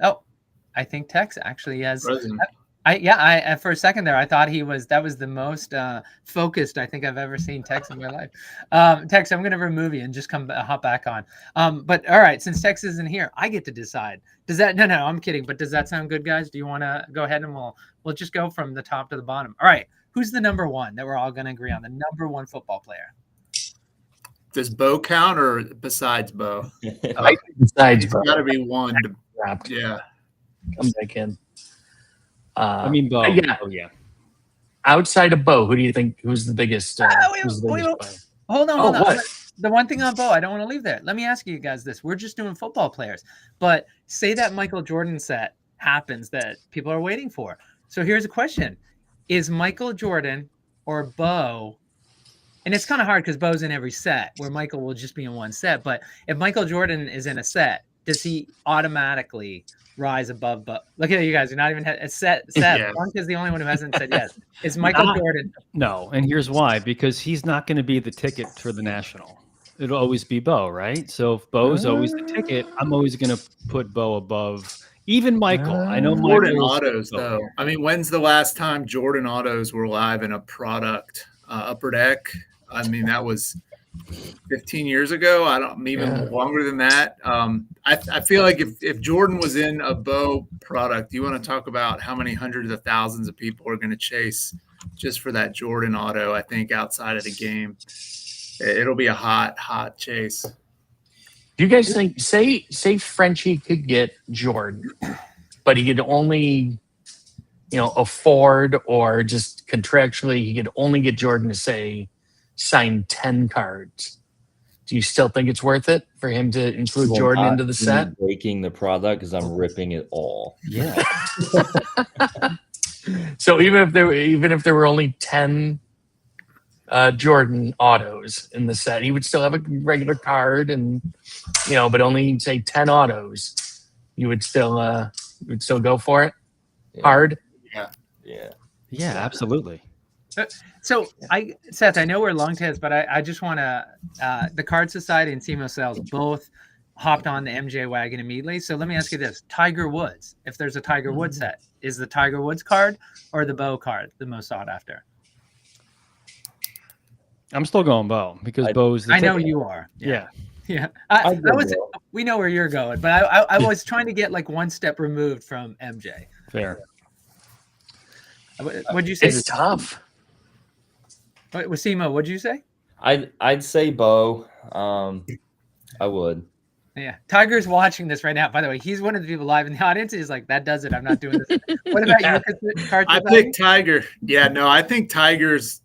Oh, I think Tex actually has. I for a second there, I thought that was the most focused I think I've ever seen Tex in my life. Tex, I'm going to remove you and just hop back on. But all right, since Tex isn't here, I get to decide. Does that? No, I'm kidding. But does that sound good, guys? Do you want to go ahead and we'll just go from the top to the bottom? All right, who's the number one that we're all going to agree on? The number one football player. Does Bo count or besides Bo? I think besides It's Bo. got to be one. Yeah. Come back in. I mean, Bo. Yeah. Oh, yeah. Outside of Bo, who do you think who's the biggest? Player? Hold on. What? The one thing on Bo, I don't want to leave there. Let me ask you guys this. We're just doing football players. But say that Michael Jordan set happens that people are waiting for. So here's a question. Is Michael Jordan or Bo, and it's kind of hard because Bo's in every set where Michael will just be in one set. But if Michael Jordan is in a set, does he automatically rise above Bo? Look at you guys. You're not even a set. Yeah. Bunk is the only one who hasn't said yes. Is Michael Jordan? No, and here's why. Because he's not going to be the ticket for the national. It'll always be Bo, right? So if Bo's always the ticket, I'm always going to put Bo above even Michael. I know Jordan Michael's autos, though. I mean, when's the last time Jordan autos were live in a product? Upper Deck. I mean, that was 15 years ago. I don't even longer than that. I feel like if Jordan was in a Bo product, you want to talk about how many hundreds of thousands of people are going to chase just for that Jordan auto. I think outside of the game, it'll be a hot chase. Do you guys think say Frenchie could get Jordan, but he could only afford or just contractually he could only get Jordan to say sign 10 cards? Do you still think it's worth it for him to include Jordan into the set? Breaking the product because I'm ripping it all. Yeah. So even if there were only 10 Jordan autos in the set, he would still have a regular card, and but only say 10 autos. You would still go for it hard. Yeah, absolutely. So Seth, I know we're long tails, but I just want to, the Card Society and SEMO Sales both hopped on the MJ wagon immediately. So let me ask you this. Tiger Woods, if there's a Tiger Woods set, is the Tiger Woods card or the Bo card the most sought after? I'm still going Bo because Bo's the I know ticket. you are. Yeah. Yeah. We know where you're going, but I was trying to get like one step removed from MJ. Fair. What'd you say? It's tough. Wasimo, what'd you say? I'd say Bo. I would. Yeah. Tiger's watching this right now. By the way, he's one of the people live in the audience. He's like, that does it. I'm not doing this. What about you? I picked Tiger. Yeah, no, I think Tiger's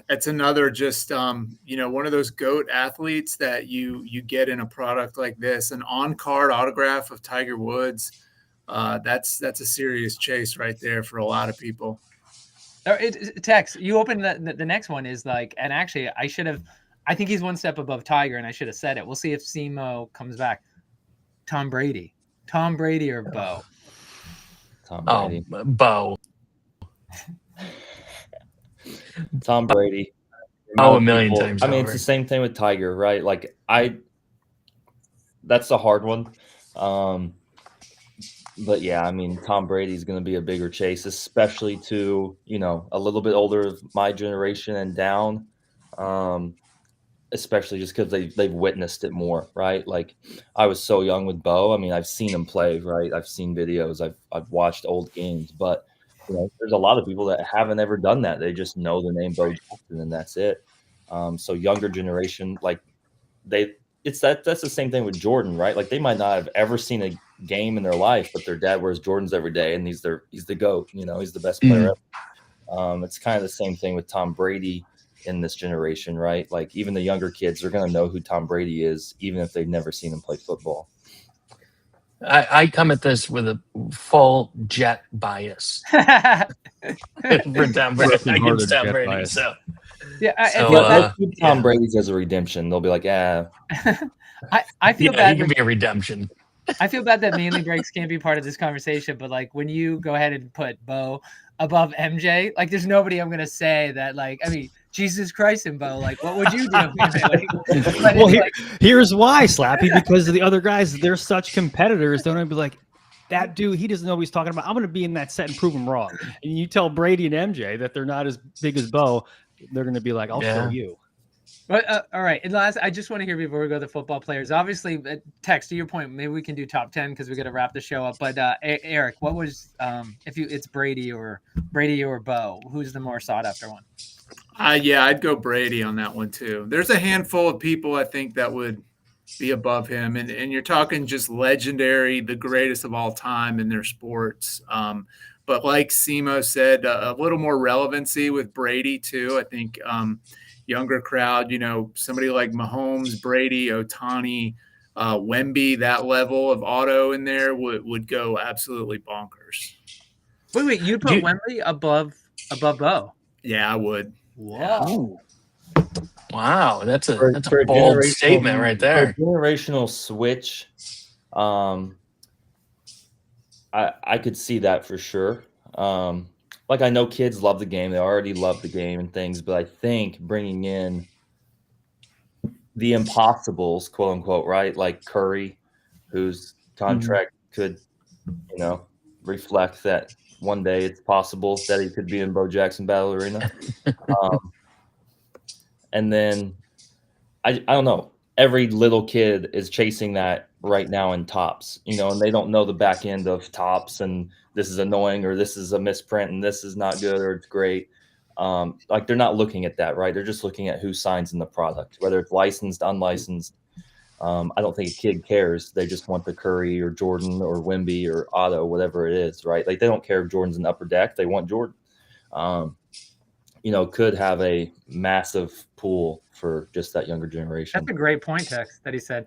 it's another just one of those GOAT athletes that you get in a product like this. An on-card autograph of Tiger Woods. That's a serious chase right there for a lot of people. Tex, you opened the next one is like, and actually I think he's one step above Tiger, and I should have said it. We'll see if SEMO comes back. Tom Brady or Bo? Tom Brady. Bo. Tom Brady. A million times. I mean, over. It's the same thing with Tiger, right? Like that's the hard one. But yeah, I mean, Tom Brady's going to be a bigger chase, especially to, a little bit older of my generation and down. Especially just because they've witnessed it more, right? Like I was so young with Bo. I mean, I've seen him play, right? I've seen videos, I've watched old games, but there's a lot of people that haven't ever done that. They just know the name Bo Jackson and that's it. So younger generation, like that's the same thing with Jordan, right? Like they might not have ever seen a game in their life, but their dad wears Jordans every day, and he's the GOAT. He's the best player ever. It's kind of the same thing with Tom Brady in this generation, right? Like even the younger kids are going to know who Tom Brady is, even if they've never seen him play football. I come at this with a full Jet bias for Tom Brady against Tom Brady. So yeah, Tom Brady's as a redemption. They'll be like, I feel bad. He can be a redemption. I feel bad that mainly breaks can't be part of this conversation, but like when you go ahead and put Bo above MJ, like there's nobody I'm gonna say that like. I mean, Jesus Christ and Bo, like what would you do? Well, here's why, Slappy, because the other guys, they're such competitors. They're gonna be like, that dude, he doesn't know what he's talking about. I'm gonna be in that set and prove him wrong. And you tell Brady and MJ that they're not as big as Bo, they're gonna be like, I'll show you. But all right, and last, I just want to hear before we go to the football players. Obviously, Tex, to your point, maybe we can do top 10 because we got to wrap the show up. But Eric, what was it's Brady or Bo? Who's the more sought after one? Yeah, I'd go Brady on that one too. There's a handful of people I think that would be above him, and you're talking just legendary, the greatest of all time in their sports. But like Simo said, a little more relevancy with Brady too. I think. Younger crowd, somebody like Mahomes, Brady, Ohtani, Wemby, that level of auto in there would go absolutely bonkers. Wait, you'd put Wemby above Bo? Yeah, I would. Wow. Wow, that's a bold statement right there. Generational switch. I could see that for sure. Like I know kids love the game; they already love the game and things. But I think bringing in the impossibles, quote unquote, right? Like Curry, whose contract could, reflect that one day it's possible that he could be in Bo Jackson Battle Arena. And then I don't know. Every little kid is chasing that right now in tops, and they don't know the back end of tops and this is annoying or this is a misprint and this is not good or it's great. Like they're not looking at that, right? They're just looking at who signs in the product, whether it's licensed, unlicensed. I don't think a kid cares. They just want the Curry or Jordan or Wemby or Otto, whatever it is, right? Like they don't care if Jordan's in upper deck. They want Jordan. Could have a massive pool for just that younger generation. That's a great point, Tex, that he said.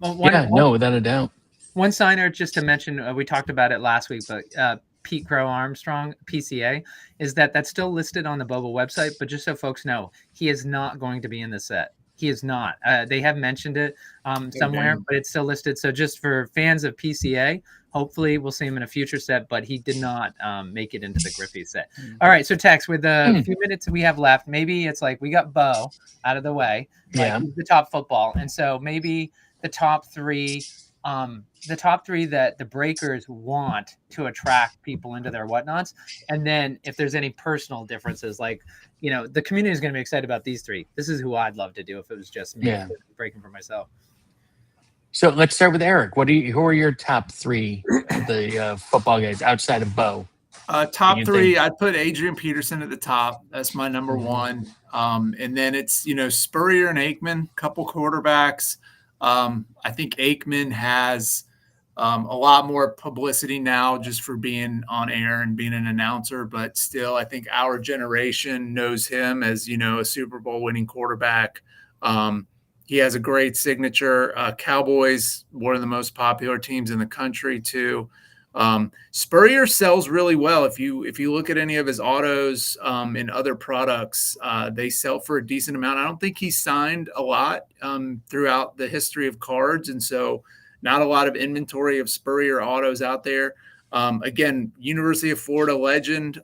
Without a doubt. One signer, just to mention, we talked about it last week, but Pete Crow Armstrong, PCA, is that's still listed on the Boba website. But just so folks know, he is not going to be in the set. He is not. They have mentioned it somewhere, but it's still listed. So just for fans of PCA, hopefully we'll see him in a future set, but he did not make it into the Griffey set. All right, so Tex, with the few minutes we have left, maybe it's like we got Bo out of the way, the top football. And so maybe the top three that the Breakers want to attract people into their whatnots. And then if there's any personal differences, like, the community is going to be excited about these three. This is who I'd love to do if it was just me breaking for myself. So let's start with Eric. Who are your top three of the football guys outside of Bo? Top three, I'd put Adrian Peterson at the top. That's my number one. And then it's, Spurrier and Aikman, couple quarterbacks. I think Aikman has a lot more publicity now just for being on air and being an announcer, but still I think our generation knows him as, a Super Bowl winning quarterback. He has a great signature. Cowboys, one of the most popular teams in the country too. Spurrier sells really well. If you look at any of his autos in other products, they sell for a decent amount. I don't think he signed a lot throughout the history of cards, and so not a lot of inventory of Spurrier autos out there. Again, University of Florida legend,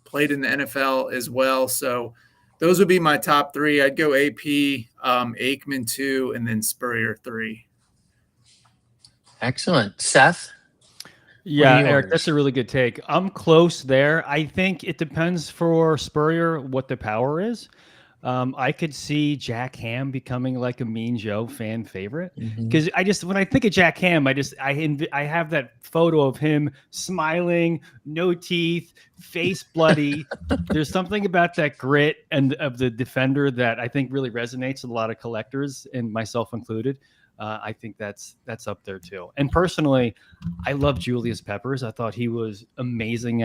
played in the NFL as well. So those would be my top three. I'd go AP, Aikman 2, and then Spurrier 3. Excellent. Seth? Yeah, Eric, that's a really good take. I'm close there. I think it depends for Spurrier what the power is. I could see Jack Ham becoming like a Mean Joe fan favorite because when I think of Jack Ham, I have that photo of him smiling, no teeth, face bloody. There's something about that grit and of the defender that I think really resonates with a lot of collectors, and myself included. I think that's up there too. And personally, I love Julius Peppers. I thought he was amazing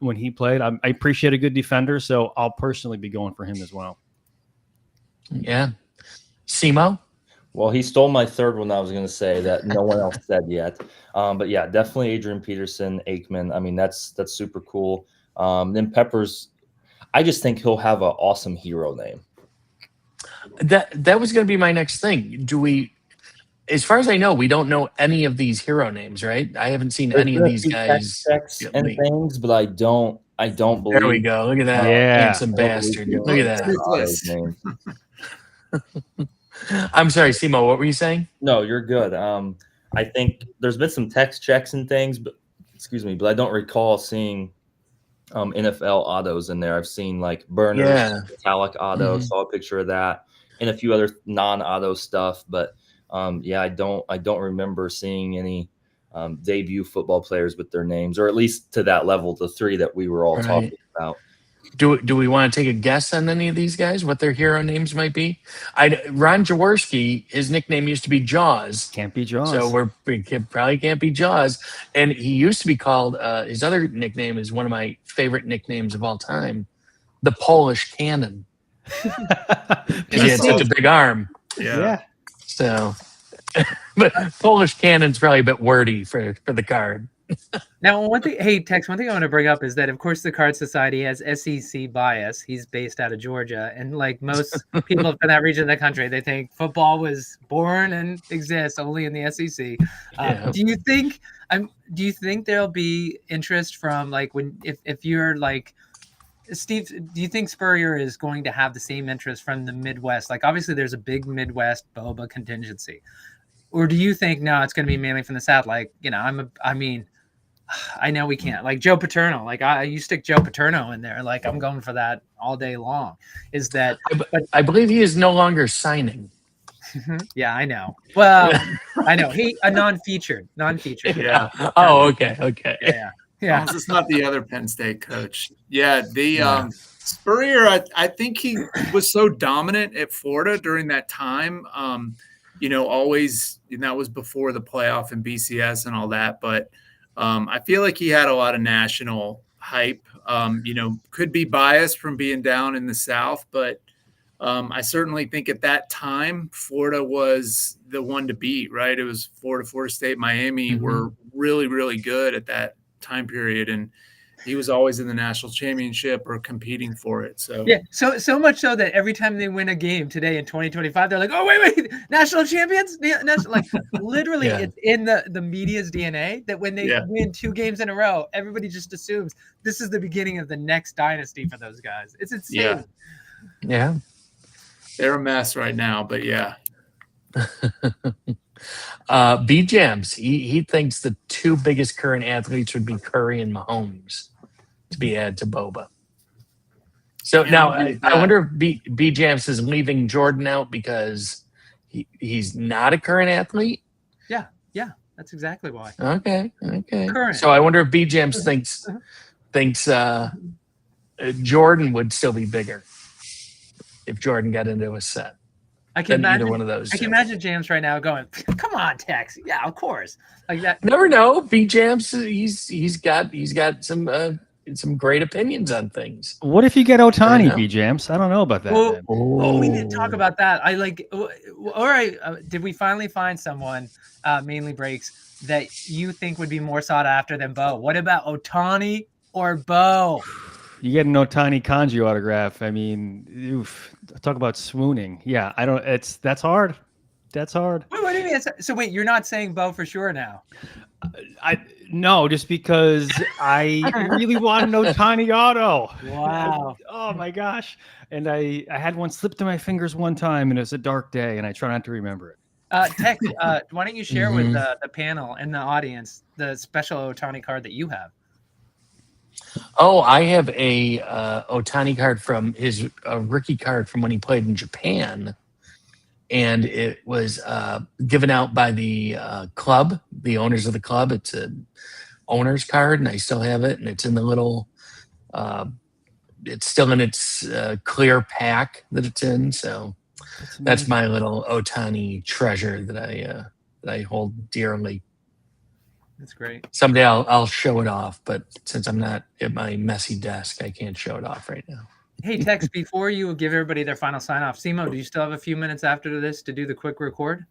when he played. I appreciate a good defender, so I'll personally be going for him as well. Yeah. Simo? Well, he stole my third one I was going to say that no one else said yet. But yeah, definitely Adrian Peterson, Aikman. I mean, that's super cool. Then Peppers, I just think he'll have an awesome hero name. That was going to be my next thing. as far as I know, we don't know any of these hero names, right? I haven't seen There's any of been a these few guys. checks get and leaked. things, but I don't believe. There we go. Look at that handsome bastard. Look at that. I'm sorry, Simo. What were you saying? No, you're good. I think there's been some text checks and things, but I don't recall seeing NFL autos in there. I've seen like burners, metallic auto, saw a picture of that, and a few other non-auto stuff. But I don't remember seeing any debut football players with their names, or at least to that level, the three that we were all talking about. Do we want to take a guess on any of these guys, what their hero names might be? Ron Jaworski, his nickname used to be Jaws. Can't be Jaws. So probably can't be Jaws. And he used to be called, his other nickname is one of my favorite nicknames of all time, the Polish Cannon. Because he had such a big arm. Yeah. So, but Polish Cannon's probably a bit wordy for the card. Now, one thing I want to bring up is that, of course, the Card Society has SEC bias. He's based out of Georgia, and like most people from that region of the country, they think football was born and exists only in the SEC. Do you think there'll be interest from like if you're like Steve? Do you think Spurrier is going to have the same interest from the Midwest? Like, obviously, there's a big Midwest boba contingency, or do you think no, it's going to be mainly from the South? Like, I know we can't. Like Joe Paterno, like you stick Joe Paterno in there, like I'm going for that all day long. Is that? I believe he is no longer signing. Yeah, I know. Well, I know a non-featured. Yeah. Oh, okay. Yeah. This is not the other Penn State coach. Yeah, Spurrier. I think he was so dominant at Florida during that time. Always, and that was before the playoff and BCS and all that, but. I feel like he had a lot of national hype, could be biased from being down in the South, but I certainly think at that time, Florida was the one to beat, right? It was Florida State, Miami were really, really good at that time period. And he was always in the national championship or competing for it. So yeah, so much so that every time they win a game today in 2025, they're like, "Oh wait, national champions!" Like literally, it's in the media's DNA that when they win 2 games in a row, everybody just assumes this is the beginning of the next dynasty for those guys. It's insane. Yeah, they're a mess right now, but yeah. B Jams, he thinks the 2 biggest current athletes would be Curry and Mahomes to be added to Boba. So now I wonder if B Jams is leaving Jordan out because he's not a current athlete. Yeah, that's exactly why. Okay. Current. So I wonder if B Jams thinks Jordan would still be bigger if Jordan got into a set. I can imagine either one of those. I can imagine James right now going, "Come on, Tex. Yeah, of course." Like that. Never know. B Jams, he's got some great opinions on things. What if you get Otani, B Jams? I don't know about that. Well, we didn't talk about that. All right. Did we finally find someone, mainly breaks, that you think would be more sought after than Bo? What about Otani or Bo? You get an Otani Kanji autograph. I mean, talk about swooning. Yeah, that's hard. That's hard. Wait, what do you mean? So wait, you're not saying Bo for sure now? No, just because I really want an Otani auto. Wow. Oh my gosh. And I had one slip through my fingers one time, and it was a dark day, and I try not to remember it. Tex, why don't you share with the panel and the audience the special Otani card that you have? Oh, I have a Otani card from his rookie card from when he played in Japan, and it was given out by the club, the owners of the club. It's an owner's card, and I still have it, and it's in the little. It's still in its clear pack that it's in, so that's my little Otani treasure that I hold dearly. That's great. Someday I'll show it off, but since I'm not at my messy desk, I can't show it off right now. Hey, Tex, before you give everybody their final sign off, Simo, do you still have a few minutes after this to do the quick record?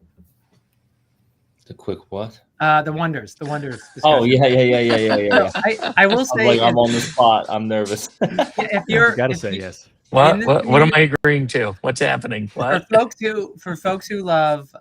The quick what? The wonders. Discussion. Oh yeah. I will say, I'm on the spot. I'm nervous. If you're, you gotta say yes. What am I agreeing to? What's happening? What? For folks who love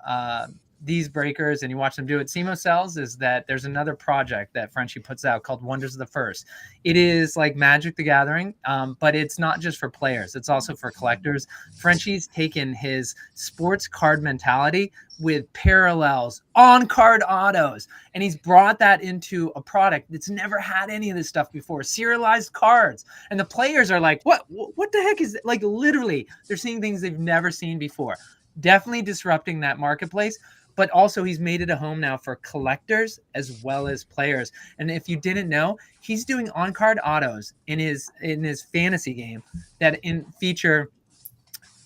these breakers and you watch them do it, Simo sells, is that there's another project that Frenchie puts out called Wonders of the First. It is like Magic the Gathering, but it's not just for players. It's also for collectors. Frenchie's taken his sports card mentality with parallels, on-card autos, and he's brought that into a product that's never had any of this stuff before, serialized cards. And the players are like, what the heck is it? Like, literally, they're seeing things they've never seen before. Definitely disrupting that marketplace. But also he's made it a home now for collectors as well as players. And if you didn't know, he's doing on-card autos in his fantasy game that feature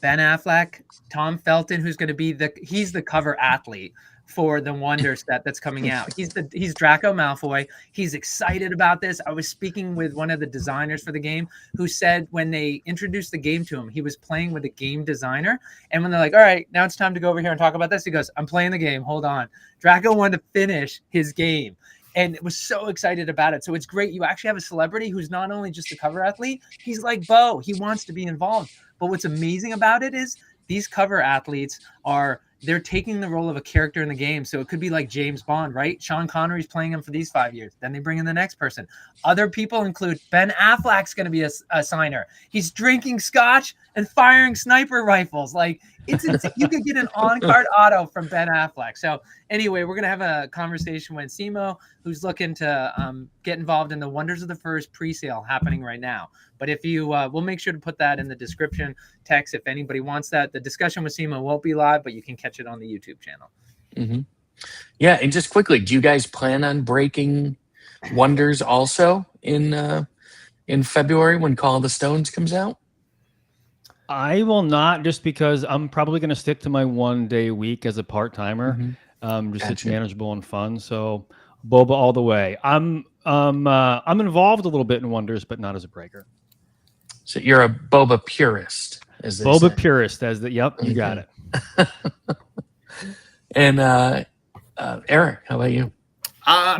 Ben Affleck, Tom Felton, who's going to be he's the cover athlete for the Wonder set that's coming out. He's Draco Malfoy. He's excited about this. I was speaking with one of the designers for the game who said when they introduced the game to him, he was playing with a game designer. And when they're like, all right, now it's time to go over here and talk about this, he goes, I'm playing the game. Hold on. Draco wanted to finish his game and was so excited about it. So it's great. You actually have a celebrity who's not only just a cover athlete, he's like Bo. He wants to be involved. But what's amazing about it is these cover athletes they're taking the role of a character in the game. So it could be like James Bond, right? Sean Connery's playing him for these 5 years. Then they bring in the next person. Other people include Ben Affleck's going to be a signer. He's drinking scotch and firing sniper rifles. Like, it's you could get an on-card auto from Ben Affleck. So anyway, we're going to have a conversation with Simo, who's looking to get involved in the Wonders of the First pre-sale happening right now. But if you, we'll make sure to put that in the description text if anybody wants that. The discussion with Simo won't be live, but you can catch it on the YouTube channel. Mm-hmm. Yeah, and just quickly, do you guys plan on breaking Wonders also in February when Call of the Stones comes out? I will not, just because I'm probably going to stick to my 1 day a week as a part-timer. Just It's manageable and fun. So Boba all the way. I'm involved a little bit in Wonders, but not as a breaker. So you're a Boba purist, as they Boba say. purist, yep, you got it. And Eric, how about you?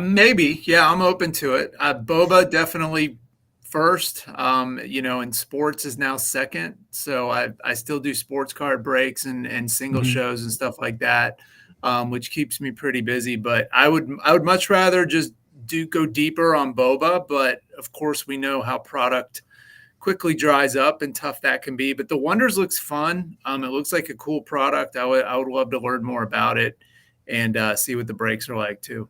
Maybe, yeah, I'm open to it. Boba definitely first. And sports is now second. So I still do sports card breaks and single shows and stuff like that, which keeps me pretty busy. But I would much rather just go deeper on Boba. But of course, we know how product quickly dries up and tough that can be. But the Wonders looks fun. It looks like a cool product. I would love to learn more about it and see what the breaks are like too.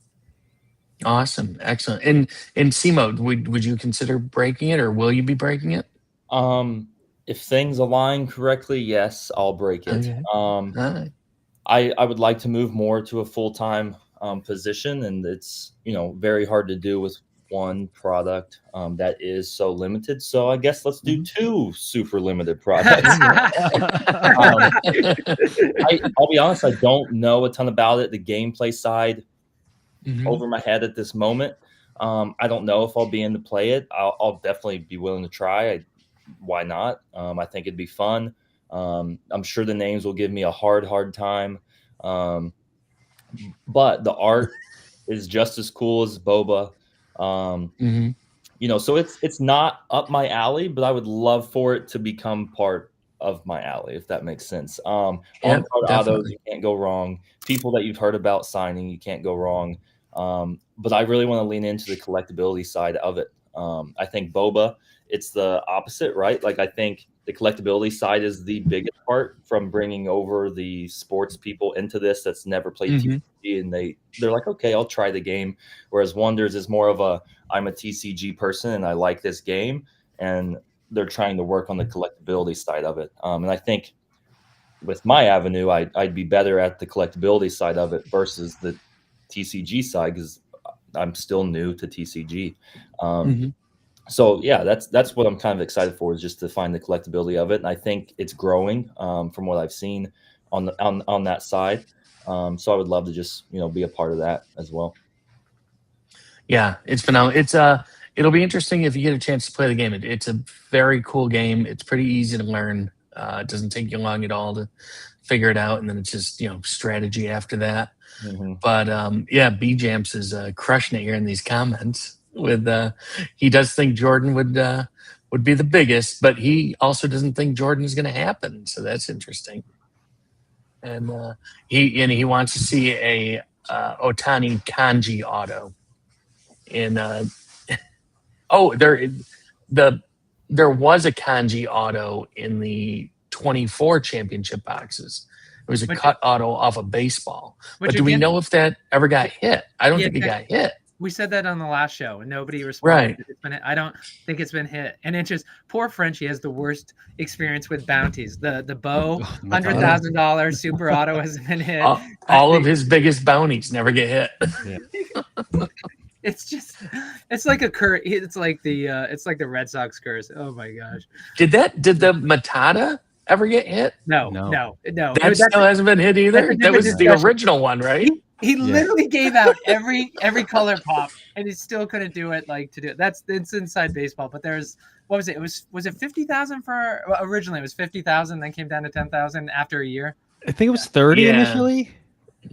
Awesome, excellent. And Simo, would you consider breaking it, or will you be breaking it? If things align correctly, yes, I'll break it. Okay. I would like to move more to a full-time position, and it's very hard to do with one product that is so limited. So I guess let's do 2 super limited products. I'll be honest, I don't know a ton about it. The gameplay side over my head at this moment. I don't know if I'll be in to play it. I'll definitely be willing to try. Why not? I think it'd be fun. I'm sure the names will give me a hard time. But the art is just as cool as Boba. So it's not up my alley, but I would love for it to become part of my alley, if that makes sense. On-card autos, you can't go wrong. People that you've heard about signing, you can't go wrong. But I really want to lean into the collectability side of it. I think Boba, it's the opposite, right? Like, I think the collectability side is the biggest part from bringing over the sports people into this that's never played TCG, and they're like, okay, I'll try the game. Whereas Wonders is more of I'm a TCG person and I like this game, and they're trying to work on the collectability side of it. And I think with my avenue, I'd be better at the collectability side of it versus the TCG side, because I'm still new to TCG. So yeah, that's what I'm kind of excited for, is just to find the collectability of it. And I think it's growing from what I've seen on that side. So I would love to just be a part of that as well. Yeah, it's phenomenal. It'll be interesting if you get a chance to play the game. It's a very cool game. It's pretty easy to learn. It doesn't take you long at all to figure it out, and then it's just strategy after that. But yeah, B-Jamps is crushing it here in these comments. With he does think Jordan would be the biggest, but he also doesn't think Jordan is going to happen. So that's interesting. and he wants to see a Otani Kanji auto in there was a Kanji auto in the 24 championship boxes. It was a cut auto off a baseball. But do we know if that ever got hit? I don't think it got hit. We said that on the last show, and nobody responded. Right. I don't think it's been hit. And it's just poor Frenchie has the worst experience with bounties. The Bo $100,000 super auto has been hit. All of his biggest bounties never get hit. Yeah. It's like a curse. It's like the Red Sox curse. Oh my gosh. Did the Matata ever get hit? No. That still hasn't been hit either. That was the original one, right? He literally gave out every color pop, and he still couldn't do it. It's inside baseball. But there's what was it? Was it 50,000 for originally? It was 50,000, then came down to 10,000 after a year. I think it was 30 initially.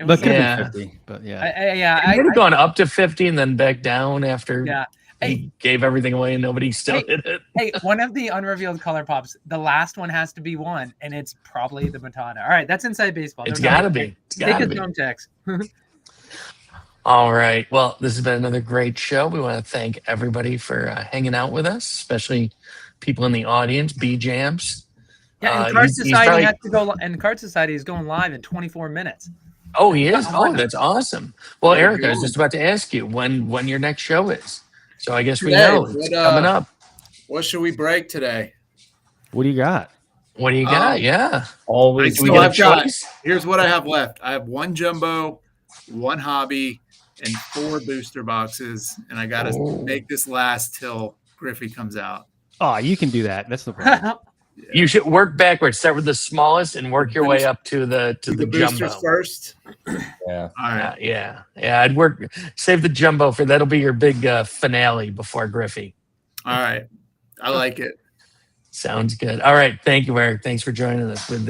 But could have been 50. But I would have gone up to 50 and then back down after. Yeah. He gave everything away and nobody still hit it. Hey, one of the unrevealed color pops, the last one has to be one, and it's probably the Matata. All right, that's inside baseball. It's got to be. Take his home text. All right. Well, this has been another great show. We want to thank everybody for hanging out with us, especially people in the audience, B-Jams. Yeah, and Card Society has to go, and Card Society is going live in 24 minutes. Oh, he is? Oh, that's awesome. Well, Erica, I was just about to ask you when your next show is. So I guess we know it's coming up. What should we break today? What do you got? What do you got? Yeah. Always. Here's what I have left. I have one jumbo, one hobby, and 4 booster boxes. And I got to make this last till Griffey comes out. Oh, you can do that. That's no problem. Yeah. You should work backwards. Start with the smallest and work your way up to the boosters jumbo first. Yeah. All right. Yeah. I'd save the jumbo for that'll be your big finale before Griffey. All right. I like it. Sounds good. All right. Thank you, Eric. Thanks for joining us with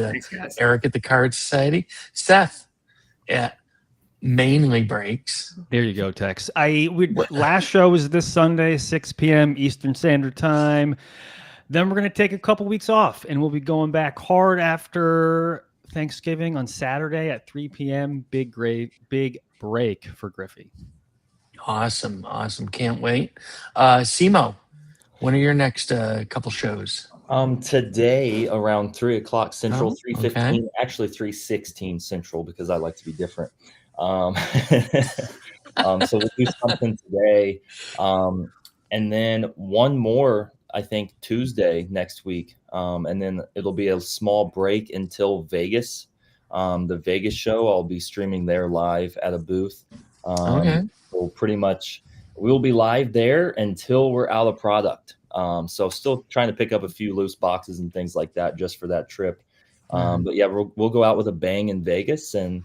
Eric at the Card Society. Seth at Mainly Breaks. There you go, Tex. Last show was this Sunday, 6 p.m. Eastern Standard Time. Then we're going to take a couple weeks off, and we'll be going back hard after Thanksgiving on Saturday at 3 p.m. Big break for Griffey. Awesome. Can't wait. Simo, when are your next couple shows? Today around 3 o'clock Central, 3:15, actually 3:16 Central, because I like to be different. So we'll do something today. And then one more, I think, Tuesday next week. And then it'll be a small break until Vegas. The Vegas show, I'll be streaming there live at a booth. So we'll be live there until we're out of product. So still trying to pick up a few loose boxes and things like that just for that trip. But yeah, we'll go out with a bang in Vegas. And,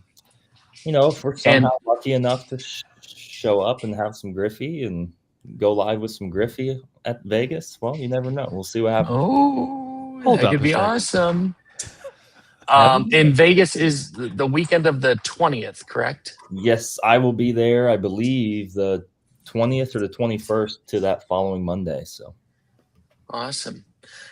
if we're somehow lucky enough to show up and have some Griffey and go live with some Griffey at Vegas, well, you never know. We'll see what happens. Oh, that could be awesome. In Vegas is the weekend of the 20th, correct? Yes, I will be there, I believe, the 20th or the 21st to that following Monday. So awesome.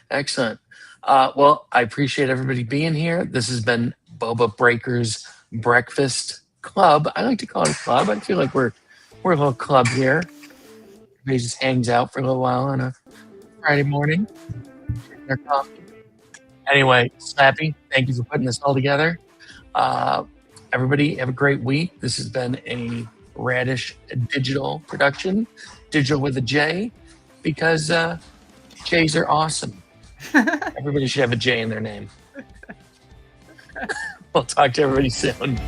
Excellent. Well, I appreciate everybody being here. This has been Boba Breakers Breakfast Club. I like to call it a club. I feel like we're a little club here. Everybody just hangs out for a little while on a Friday morning. Their coffee. Anyway, Slappy, thank you for putting this all together. Everybody have a great week. This has been a Radish Digital production. Digital with a J, because J's are awesome. Everybody should have a J in their name. We'll talk to everybody soon.